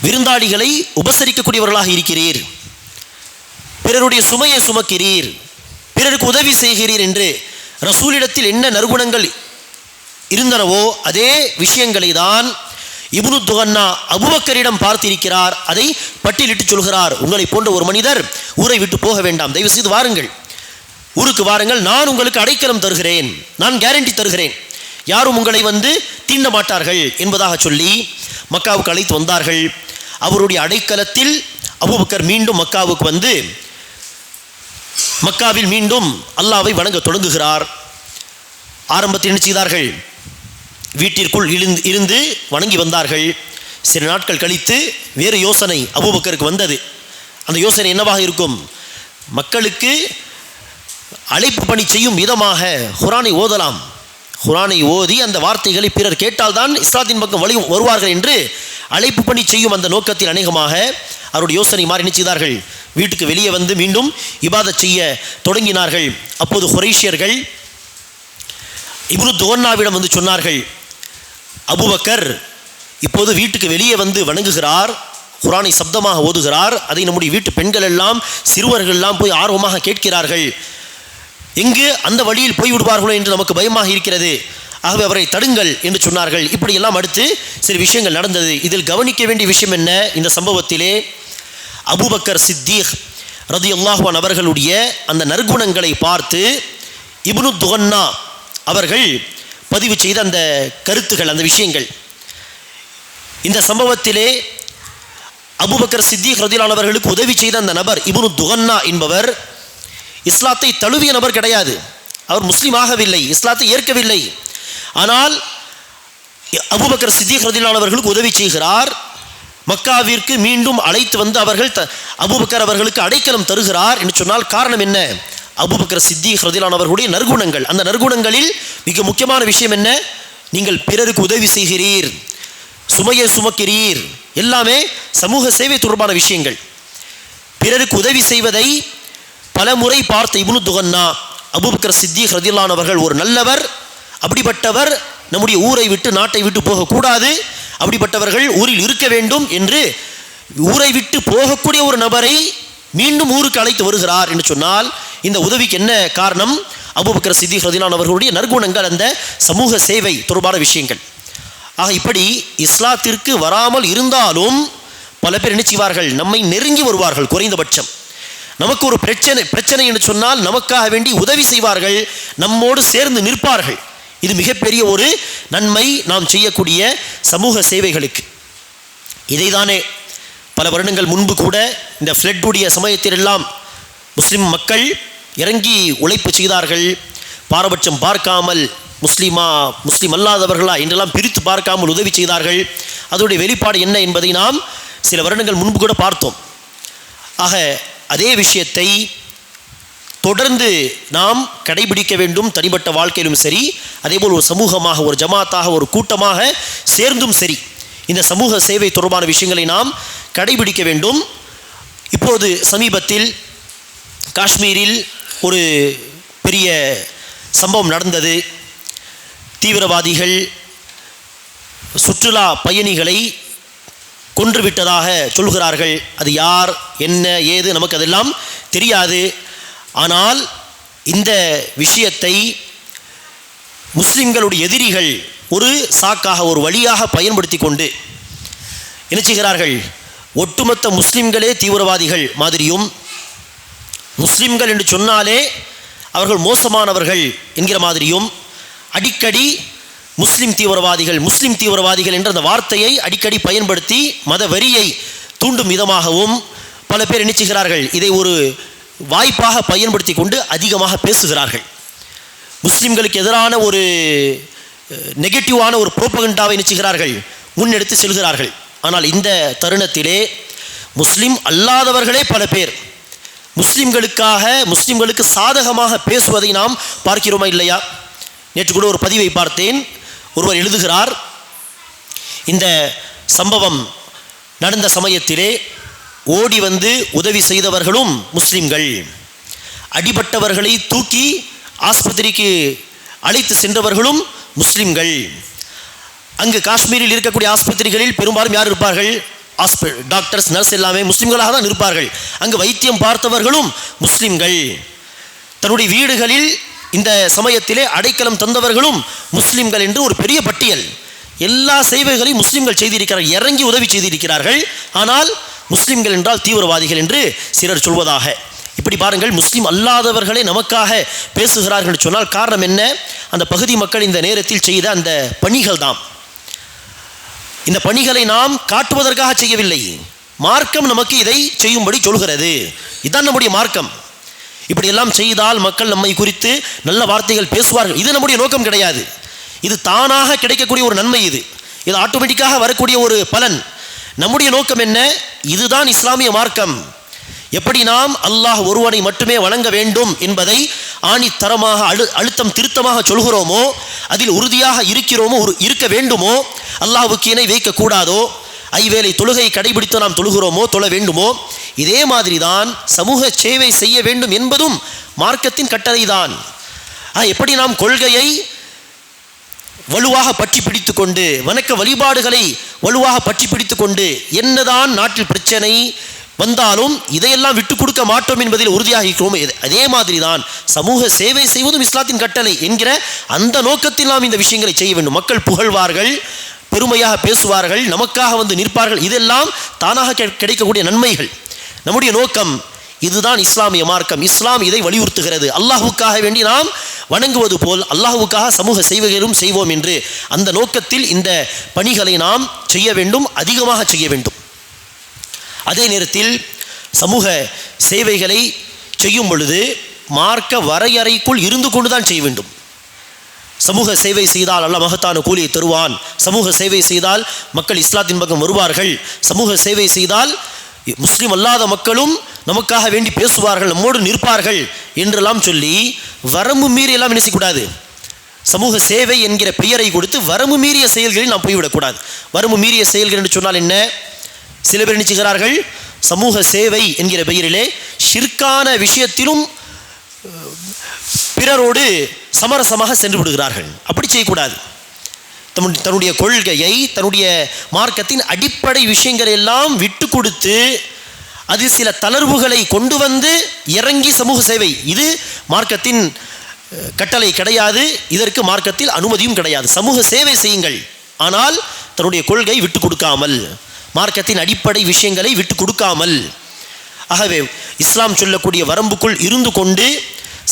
விருந்தாளிகளை உபசரிக்கக்கூடியவர்களாக இருக்கிறீர், பிறருடைய சுமையை சுமக்கிறீர், பிறருக்கு உதவி செய்கிறீர் என்று ரசூலிடத்தில் என்ன நற்குணங்கள் இருந்தனவோ அதே விஷயங்களை தான் இப்னு துகன்னா அபூபக்கரிடம் பார்த்திருக்கிறார். அதை பட்டியலிட்டு சொல்கிறார், உங்களை போன்ற ஒரு மனிதர் ஊரை விட்டு போக வேண்டாம், தயவு செய்து வாருங்கள், ஊருக்கு வாருங்கள், நான் உங்களுக்கு அடைக்கலம் தருகிறேன், நான் கேரண்டி தருகிறேன், யாரும் உங்களை தீண்ட மாட்டார்கள் என்பதாக சொல்லி மக்காவுக்கு அழைத்து வந்தார்கள். அவருடைய அடைக்கலத்தில் அபூபக்கர் மீண்டும் மக்காவுக்கு மக்காவில் மீண்டும் அல்லாஹ்வை வணங்க தொடங்குகிறார். ஆரம்பத்தில் என்ன செய்தார்கள்? வீட்டிற்குள் இருந்து வணங்கி வந்தார்கள். சில நாட்கள் கழித்து வேறு யோசனை அபூபக்கருக்கு வந்தது. அந்த யோசனை என்னவாக இருக்கும்? மக்களுக்கு அழைப்பு பணி செய்யும் விதமாக குர்ஆனை ஓதலாம், குர்ஆனை ஓதி அந்த வார்த்தைகளை பிறர் கேட்டால்தான் இஸ்லாத்தின் பக்கம் வழி வருவார்கள் என்று அழைப்பு பணி செய்யும் அந்த நோக்கத்தில் அநேகமாக அவருடைய யோசனை மாறி என்ன செய்தார்கள்? வீட்டுக்கு வெளியே மீண்டும் இபாதத் செய்ய தொடங்கினார்கள். அப்போது குறைஷியர்கள் இப்னு துகன்னாவிடம் சொன்னார்கள், அபூபக்கர் இப்போது வீட்டுக்கு வெளியே வணங்குகிறார், குர்ஆனை சப்தமாக ஓதுகிறார், அதை நம்முடைய வீட்டு பெண்கள் எல்லாம் சிறுவர்கள் எல்லாம் போய் ஆர்வமாக கேட்கிறார்கள், எங்கு அந்த வழியில் போய் விடுவார்களோ என்று நமக்கு பயமாக இருக்கிறது, ஆகவே அவரை தடுங்கள் என்று சொன்னார்கள். இப்படியெல்லாம் அடுத்து சில விஷயங்கள் நடந்தது. இதில் கவனிக்க வேண்டிய விஷயம் என்ன? இந்த சம்பவத்திலே அபூபக்கர் சித்தீக் ரலியல்லாஹு அன்ஹு அவர்களுடைய அந்த நற்குணங்களை பார்த்து இப்னு துகன்னா அவர்கள் பதிவு செய்த அந்த கருத்துகள், அந்த விஷயங்கள். இந்த சம்பவத்திலே அபூபக்கர் சித்திக் ரலியல்லாஹு அன்ஹு அவர்களுக்கு உதவி செய்த அந்த நபர் இப்னு துகன்னா என்பவர் இஸ்லாத்தை தழுவிய நபர் கிடையாது. அவர் முஸ்லீம் ஆகவில்லை, இஸ்லாத்தை ஏற்கவில்லை. ஆனால் அபூபக்கர் சித்திக் ரலியல்லாஹு அன்ஹு அவர்களுக்கு உதவி செய்கிறார். மக்காவிற்கு மீண்டும் அழைத்து வந்து அவர்கள் அபூபக்கர் அவர்களுக்கு அடைக்கலம் தருகிறார் என்று சொன்னால் காரணம் என்ன? அபூபக்கர் சித்திக் ரலியல்லாஹு அன்ஹு அவர்களுடைய நற்குணங்கள். அந்த நற்குணங்களில் மிக முக்கியமான விஷயம் என்ன? நீங்கள் பிறருக்கு உதவி செய்கிறீர், சுமையை சுமக்கிறீர், எல்லாமே சமூக சேவை தொடர்பான விஷயங்கள். பிறருக்கு உதவி செய்வதை பல முறை பார்த்த இப்னு துகன்னா அபூபக்கர் சித்திக் ரலியல்லாஹு அன்ஹு அவர்கள் ஒரு நல்லவர், அப்படிப்பட்டவர் நம்முடைய ஊரை விட்டு நாட்டை விட்டு போகக்கூடாது, அப்படிப்பட்டவர்கள் ஊரில் இருக்க வேண்டும் என்று ஊரை விட்டு போகக்கூடிய ஒரு நபரை மீண்டும் ஊருக்கு அழைத்து வருகிறார் என்று சொன்னால் இந்த உதவிக்கு என்ன காரணம்? அபூபக்கர் சித்திக் ரலியல்லாஹு அன்ஹு அவர்களுடைய நற்குணங்கள், அந்த சமூக சேவை தொடர்பான விஷயங்கள். ஆக இப்படி இஸ்லாத்திற்கு வராமல் இருந்தாலும் பல பேர் என்ன செய்வார்கள்? நம்மை நெருங்கி வருவார்கள். குறைந்தபட்சம் நமக்கு ஒரு பிரச்சனை என்று சொன்னால் நமக்காக வேண்டி உதவி செய்வார்கள், நம்மோடு சேர்ந்து நிற்பார்கள். இது மிகப்பெரிய ஒரு நன்மை நாம் செய்யக்கூடிய சமூக சேவைகளுக்கு. இதைதானே பல வருடங்கள் முன்பு கூட இந்த ஃப்ளட்டுடைய சமயத்திலெல்லாம் முஸ்லிம் மக்கள் இறங்கி உழைப்பு செய்தார்கள். பாரபட்சம் பார்க்காமல் முஸ்லீம் அல்லாதவர்களா என்றெல்லாம் பிரித்து பார்க்காமல் உதவி செய்தார்கள். அதனுடைய வெளிப்பாடு என்ன என்பதை நாம் சில வருடங்கள் முன்பு கூட பார்த்தோம். ஆக அதே விஷயத்தை தொடர்ந்து நாம் கடைபிடிக்க வேண்டும். தனிப்பட்ட வாழ்க்கையிலும் சரி, அதேபோல் ஒரு சமூகமாக, ஒரு ஜமாத்தாக, ஒரு கூட்டமாக சேர்ந்தும் சரி, இந்த சமூக சேவை தொடர்பான விஷயங்களை நாம் கடைபிடிக்க வேண்டும். இப்போது சமீபத்தில் காஷ்மீரில் ஒரு பெரிய சம்பவம் நடந்தது. தீவிரவாதிகள் சுற்றுலா பயணிகளை கொன்றுவிட்டதாக சொல்கிறார்கள். அது யார், என்ன, ஏது நமக்கு அதெல்லாம் தெரியாது. ஆனால் இந்த விஷயத்தை முஸ்லிம்களுடைய எதிரிகள் ஒரு சாக்காக, ஒரு வழியாக பயன்படுத்தி கொண்டு என்ன செய்கிறார்கள்? ஒட்டுமொத்த முஸ்லிம்களே தீவிரவாதிகள் மாதிரியும், முஸ்லிம்கள் என்று சொன்னாலே அவர்கள் மோசமானவர்கள் என்கிற மாதிரியும், அடிக்கடி முஸ்லிம் தீவிரவாதிகள் என்ற அந்த வார்த்தையை அடிக்கடி பயன்படுத்தி மத வெறியை தூண்டும் விதமாகவும் பல பேர் என்ன செய்கிறார்கள்? இதை ஒரு வாய்ப்பாக பயன்படுத்தி கொண்டு அதிகமாக பேசுகிறார்கள். முஸ்லிம்களுக்கு எதிரான ஒரு நெகட்டிவான ஒரு புரோபகண்டாவை என்ன செய்கிறார்கள்? முன்னெடுத்து செல்கிறார்கள். ஆனால் இந்த தருணத்திலே முஸ்லிம் அல்லாதவர்களே பல பேர் முஸ்லிம்களுக்கு சாதகமாக பேசுவதை நாம் பார்க்கிறோமா இல்லையா? நேற்று கூட ஒரு பதிவை பார்த்தேன். ஒருவர் எழுதுகிறார், இந்த சம்பவம் நடந்த சமயத்திலே ஓடி வந்து உதவி செய்தவர்களும் முஸ்லிம்கள், அடிபட்டவர்களை தூக்கி ஆஸ்பத்திரிக்கு அழைத்து சென்றவர்களும் முஸ்லிம்கள். அங்கு காஷ்மீரில் இருக்கக்கூடிய ஆஸ்பத்திரிகளில் பெரும்பாலும் யார் இருப்பார்கள்? டாக்டர்ஸ், நர்ஸ் எல்லாமே முஸ்லிம்களாக தான் இருப்பார்கள். அங்கு வைத்தியம் பார்த்தவர்களும் முஸ்லிம்கள். தன்னுடைய வீடுகளில் இந்த சமயத்திலே அடைக்கலம் தந்தவர்களும் முஸ்லிம்கள் என்று ஒரு பெரிய பட்டியல். எல்லா சேவைகளையும் முஸ்லிம்கள் செய்திருக்கிறார்கள், இறங்கி உதவி செய்திருக்கிறார்கள். ஆனால் முஸ்லிம்கள் என்றால் தீவிரவாதிகள் என்று சிலர் சொல்வதாக. இப்படி பாருங்கள், முஸ்லிம் அல்லாதவர்களே நமக்காக பேசுகிறார்கள் என்று சொன்னால் காரணம் என்ன? அந்த பகுதி மக்கள் இந்த நேரத்தில் செய்த அந்த பணிகள் தான். இந்த பணிகளை நாம் காட்டுவதற்காக செய்யவில்லை. மார்க்கம் நமக்கு இதை செய்யும்படி சொல்கிறது. இதுதான் நம்முடைய மார்க்கம். இப்படியெல்லாம் செய்தால் மக்கள் நம்மை குறித்து நல்ல வார்த்தைகள் பேசுவார்கள். இது நம்முடைய நோக்கம் கிடையாது. இது தானாக கிடைக்கக்கூடிய ஒரு நன்மை. இது ஆட்டோமேட்டிக்காக வரக்கூடிய ஒரு பலன். நம்முடைய நோக்கம் என்ன? இதுதான் இஸ்லாமிய மார்க்கம். எப்படி நாம் அல்லாஹ் ஒருவனை மட்டுமே வணங்க வேண்டும் என்பதை ஆணித்தரமாக அழுத்தம் திருத்தமாக சொல்கிறோமோ, அதில் உறுதியாக இருக்க வேண்டுமோ, அல்லாஹ்வுக்கு இணை வைக்கக்கூடாதோ, ஐவேளை தொழுகை கடைபிடித்து நாம் தொழுகிறோமோ, தொழ வேண்டுமோ, இதே மாதிரி தான் சமூக சேவை செய்ய வேண்டும் என்பதும் மார்க்கத்தின் கட்டளை தான். எப்படி நாம் கொள்கையை வலுவாக பற்றி பிடித்து கொண்டு, வணக்க வழிபாடுகளை வலுவாக பற்றி பிடித்து கொண்டு, என்னதான் நாட்டில் பிரச்சனை வந்தாலும் இதையெல்லாம் விட்டு கொடுக்க மாட்டோம் என்பதில் உறுதியாக இருக்கிறோம். அதே மாதிரி தான் சமூக சேவை செய்வதும் இஸ்லாத்தின் கட்டளை என்கிற அந்த நோக்கத்தில் நாம் இந்த விஷயங்களை செய்ய வேண்டும். மக்கள் புகழ்வார்கள், பெருமையாக பேசுவார்கள், நமக்காக வந்து நிற்பார்கள். இதெல்லாம் தானாக கிடைக்கக்கூடிய நன்மைகள். நம்முடைய நோக்கம் இதுதான் இஸ்லாமிய மார்க்கம். இஸ்லாம் இதை வலியுறுத்துகிறது. அல்லாஹ்வுக்காக வேண்டி நாம் வணங்குவது போல் அல்லாஹ்வுக்காக சமூக சேவைகளும் செய்வோம் என்று அந்த நோக்கத்தில் இந்த பணிகளை நாம் செய்ய வேண்டும், அதிகமாக செய்ய வேண்டும். அதே நேரத்தில் சமூக சேவைகளை செய்யும் பொழுது மார்க்க வரையறைக்குள் இருந்து கொண்டு தான் செய்ய வேண்டும். சமூக சேவை செய்தால் அல்லாஹ் மகத்தான கூலியை தருவான், சமூக சேவை செய்தால் மக்கள் இஸ்லாத்தின் பக்கம் வருவார்கள், சமூக சேவை செய்தால் முஸ்லீம் அல்லாத மக்களும் நமக்காக வேண்டி பேசுவார்கள், நம்மோடு நிற்பார்கள் என்றெல்லாம் சொல்லி வரம்பு மீறி எல்லாம் நினைக்கக்கூடாது. சமூக சேவை என்கிற பெயரை கொடுத்து வரம்பு மீறிய செயல்களில் நாம் போய்விடக்கூடாது. வரம்பு மீறிய செயல்கள் என்று சொன்னால் என்ன? சில பேர் நினைச்சுகிறார்கள் சமூக சேவை என்கிற பெயரிலே ஷிர்கான விஷயத்திலும் பிறரோடு சமரசமாக சென்று விடுகிறார்கள். அப்படி செய்யக்கூடாது. தன்னுடைய கொள்கையை, தன்னுடைய மார்க்கத்தின் அடிப்படை விஷயங்களை எல்லாம் விட்டு கொடுத்து அதில் சில தளர்வுகளை கொண்டு வந்து இறங்கி சமூக சேவை, இது மார்க்கத்தின் கட்டளை கிடையாது, இதற்கு மார்க்கத்தில் அனுமதியும் கிடையாது. சமூக சேவை செய்யுங்கள், ஆனால் தன்னுடைய கொள்கை விட்டு கொடுக்காமல், மார்க்கத்தின் அடிப்படை விஷயங்களை விட்டு கொடுக்காமல். ஆகவே இஸ்லாம் சொல்லக்கூடிய வரம்புக்குள் இருந்து கொண்டு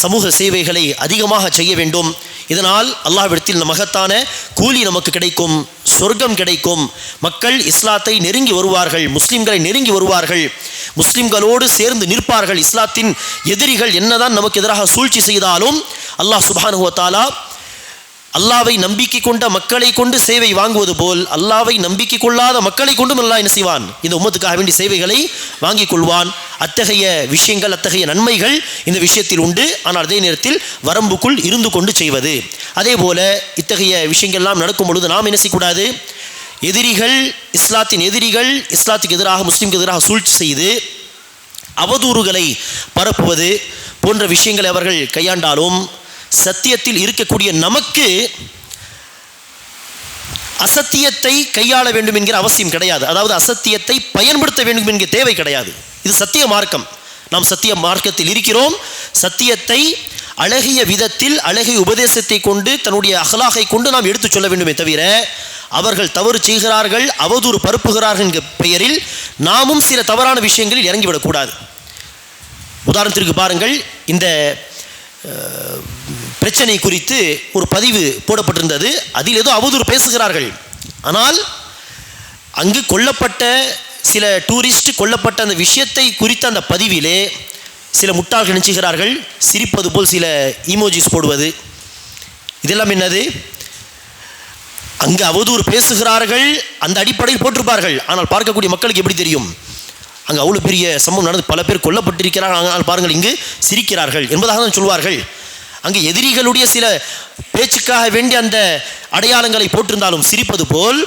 சமூக சேவைகளை அதிகமாக செய்ய வேண்டும். இதனால் அல்லாஹ்விடத்தில் மகத்தான கூலி நமக்கு கிடைக்கும், சொர்க்கம் கிடைக்கும். மக்கள் இஸ்லாத்தை நெருங்கி வருவார்கள், முஸ்லிம்களை நெருங்கி வருவார்கள், முஸ்லிம்களோடு சேர்ந்து நிற்பார்கள். இஸ்லாத்தின் எதிரிகள் என்னதான் நமக்கு எதிராக சூழ்ச்சி செய்தாலும் அல்லாஹ் சுப்ஹானஹு வ தஆலா அல்லாவை நம்பிக்கை கொண்ட மக்களை கொண்டு சேவை வாங்குவது போல் அல்லாவை நம்பிக்கை கொள்ளாத மக்களை கொண்டும் அல்லாஹ் என்ன செய்வான்? இந்த உம்மத்துக்காக வேண்டிய சேவைகளை வாங்கிக் கொள்வான். அத்தகைய விஷயங்கள், அத்தகைய நன்மைகள் இந்த விஷயத்தில் உண்டு. ஆனால் அதே நேரத்தில் வரம்புக்குள் இருந்து கொண்டு செய்வது. அதே போல இத்தகைய விஷயங்கள்லாம் நடக்கும் பொழுது நாம் என்ன செய்யக்கூடாது? எதிரிகள், இஸ்லாத்தின் எதிரிகள் இஸ்லாத்துக்கு எதிராக, முஸ்லிம்க்கு எதிராக சூழ்ச்சி செய்து அவதூறுகளை பரப்புவது போன்ற விஷயங்களை அவர்கள் கையாண்டாலும் சத்தியத்தில் இருக்கக்கூடிய நமக்கு அசத்தியத்தை கையாள வேண்டும் என்கிற அவசியம் கிடையாது. அதாவது அசத்தியத்தை பயன்படுத்த வேண்டும் என்கிற தேவை கிடையாது. இது சத்திய மார்க்கம். நாம் சத்திய மார்க்கத்தில் இருக்கிறோம். சத்தியத்தை அழகிய விதத்தில், அழகிய உபதேசத்தை கொண்டு, தன்னுடைய அகலாகை கொண்டு நாம் எடுத்துச் சொல்ல வேண்டுமே தவிர அவர்கள் தவறு செய்கிறார்கள், அவதூறு பரப்புகிறார்கள் என்கிற பெயரில் நாமும் சில தவறான விஷயங்களில் இறங்கிவிடக்கூடாது. உதாரணத்திற்கு பாருங்கள், இந்த பிரச்சனை குறித்து ஒரு பதிவு போடப்பட்டிருந்தது. அதில் ஏதோ அவதூறு பேசுகிறார்கள். ஆனால் அங்கு கொல்லப்பட்ட சில டூரிஸ்ட் கொல்லப்பட்ட அந்த விஷயத்தை குறித்த அந்த பதிவிலே சில முட்டாள்கள் நினைச்சுகிறார்கள் சிரிப்பது போல் சில ஈமோஜிஸ் போடுவது. இதெல்லாம் என்னது? அங்கு அவதூறு பேசுகிறார்கள், அந்த அடிப்படையில் போட்டிருப்பார்கள். ஆனால் பார்க்கக்கூடிய மக்களுக்கு எப்படி தெரியும்? அங்கே அவ்வளோ பெரிய சம்பவம் நடந்து பல பேர் கொல்லப்பட்டிருக்கிறார்கள், ஆனால் பாருங்கள் இங்கு சிரிக்கிறார்கள் என்பதாக தான் சொல்வார்கள். அங்கே எதிரிகளுடைய சில பேச்சுக்காக வேண்டிய அந்த அடையாளங்களை போட்டிருந்தாலும் சிரிப்பது போல்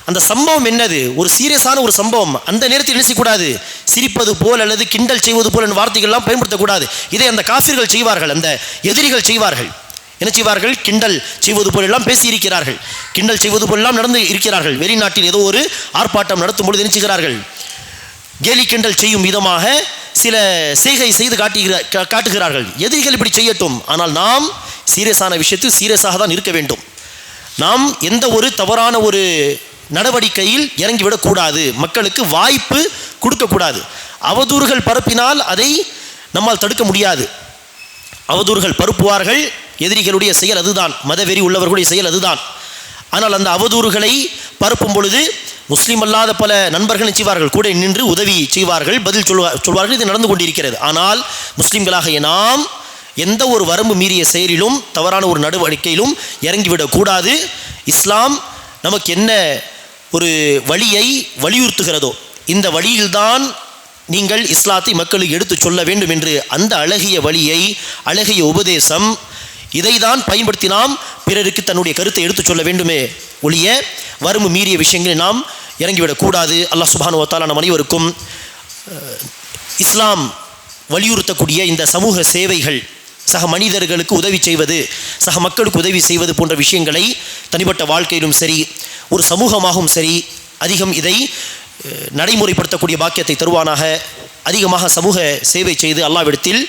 அந்த சம்பவம் என்னது? ஒரு சீரியஸான ஒரு சம்பவம். அந்த நேரத்தில் நினைக்கக்கூடாது சிரிப்பது போல் அல்லது கிண்டல் செய்வது போல் என்ற வார்த்தைகள்லாம் பயன்படுத்தக்கூடாது. இதை அந்த காஃபிர்கள் செய்வார்கள், அந்த எதிரிகள் செய்வார்கள். என்ன செய்வார்கள்? கிண்டல் செய்வது போல் எல்லாம் பேசியிருக்கிறார்கள், கிண்டல் செய்வது போலெல்லாம் நடந்து இருக்கிறார்கள். வெளிநாட்டில் ஏதோ ஒரு ஆர்ப்பாட்டம் நடத்தும் பொழுது என்ன செய்கிறார்கள்? கேலி கிண்டல் செய்யும் விதமாக சில செய்கை செய்து காட்டுகிறார்கள். எதிரிகள் இப்படி செய்யட்டும், ஆனால் நாம் சீரியஸான விஷயத்தில் சீரியஸாக தான் இருக்க வேண்டும். நாம் எந்த ஒரு தவறான ஒரு நடவடிக்கையில் இறங்கிவிடக்கூடாது, மக்களுக்கு வாய்ப்பு கொடுக்கக்கூடாது. அவதூறுகள் பரப்பினால் அதை நம்மால் தடுக்க முடியாது. அவதூறுகள் பரப்புவார்கள், எதிரிகளுடைய செயல் அதுதான், மதவெறி உள்ளவர்களுடைய செயல் அதுதான். ஆனால் அந்த அவதூறுகளை பரப்பும் பொழுது முஸ்லீம் அல்லாத பல நண்பர்கள் செய்வார்கள், கூட நின்று உதவி செய்வார்கள், பதில் சொல்வார்கள். இது நடந்து கொண்டிருக்கிறது. ஆனால் முஸ்லீம்களாகிய நாம் எந்த ஒரு வரம்பு மீறிய செயலிலும் தவறான ஒரு நடவடிக்கையிலும் இறங்கிவிடக்கூடாது. இஸ்லாம் நமக்கு என்ன ஒரு வழியை வலியுறுத்துகிறதோ இந்த வழியில்தான் நீங்கள் இஸ்லாத்தை மக்களுக்கு எடுத்து சொல்ல வேண்டும் என்று அந்த அழகிய வழியை, அழகிய உபதேசம், இதை தான் பயன்படுத்தி நாம் பிறருக்கு தன்னுடைய கருத்தை எடுத்து சொல்ல வேண்டுமே ஒழிய வரம்பு மீறிய விஷயங்களை நாம் இறங்கிவிடக்கூடாது. அல்லாஹ் சுப்ஹானஹு வ தஆலா நம் அனைவருக்கும் இஸ்லாம் வலியுறுத்தக்கூடிய இந்த சமூக சேவைகள், சக மனிதர்களுக்கு உதவி செய்வது, சக மக்களுக்கு உதவி செய்வது போன்ற விஷயங்களை தனிப்பட்ட வாழ்க்கையிலும் சரி, ஒரு சமூகமாகவும் சரி, அதிகம் இதை நடைமுறைப்படுத்தக்கூடிய பாக்கியத்தை தருவானாக. அதிகமாக சமூக சேவை செய்து அல்லாஹ்விடத்தில்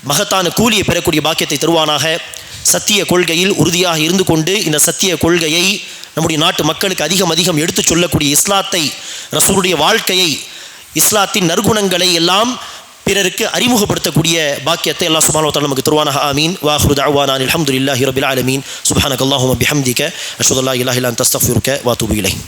மகத்தான கூலியை பெறக்கூடிய பாக்கியத்தை தருவானாக. சத்திய கொள்கையில் உறுதியாக இருந்து கொண்டு இந்த சத்திய கொள்கையை நம்முடைய நாட்டு மக்களுக்கு அதிகம் எடுத்து சொல்லக்கூடிய இஸ்லாத்தை, ரசூலுடைய வாழ்க்கையை, இஸ்லாத்தின் நற்குணங்களை எல்லாம் பிறருக்கு அறிமுகப்படுத்தக்கூடிய பாக்கியத்தை அல்லாஹ் சுப்ஹானஹு வ தஆலா நமக்கு தருவானாக. ஆமீன். வ ஆகிரு தஅவானா அல்ஹம்துலில்லாஹி ரப்பில் ஆலமீன். சுப்ஹானக்கல்லாஹும்ம பிஹம்திக அஷ்ஹது அல்லா இலாஹா இல்லா அன்த அஸ்தக்ஃபிருக வ அத்தூபு இலைக்.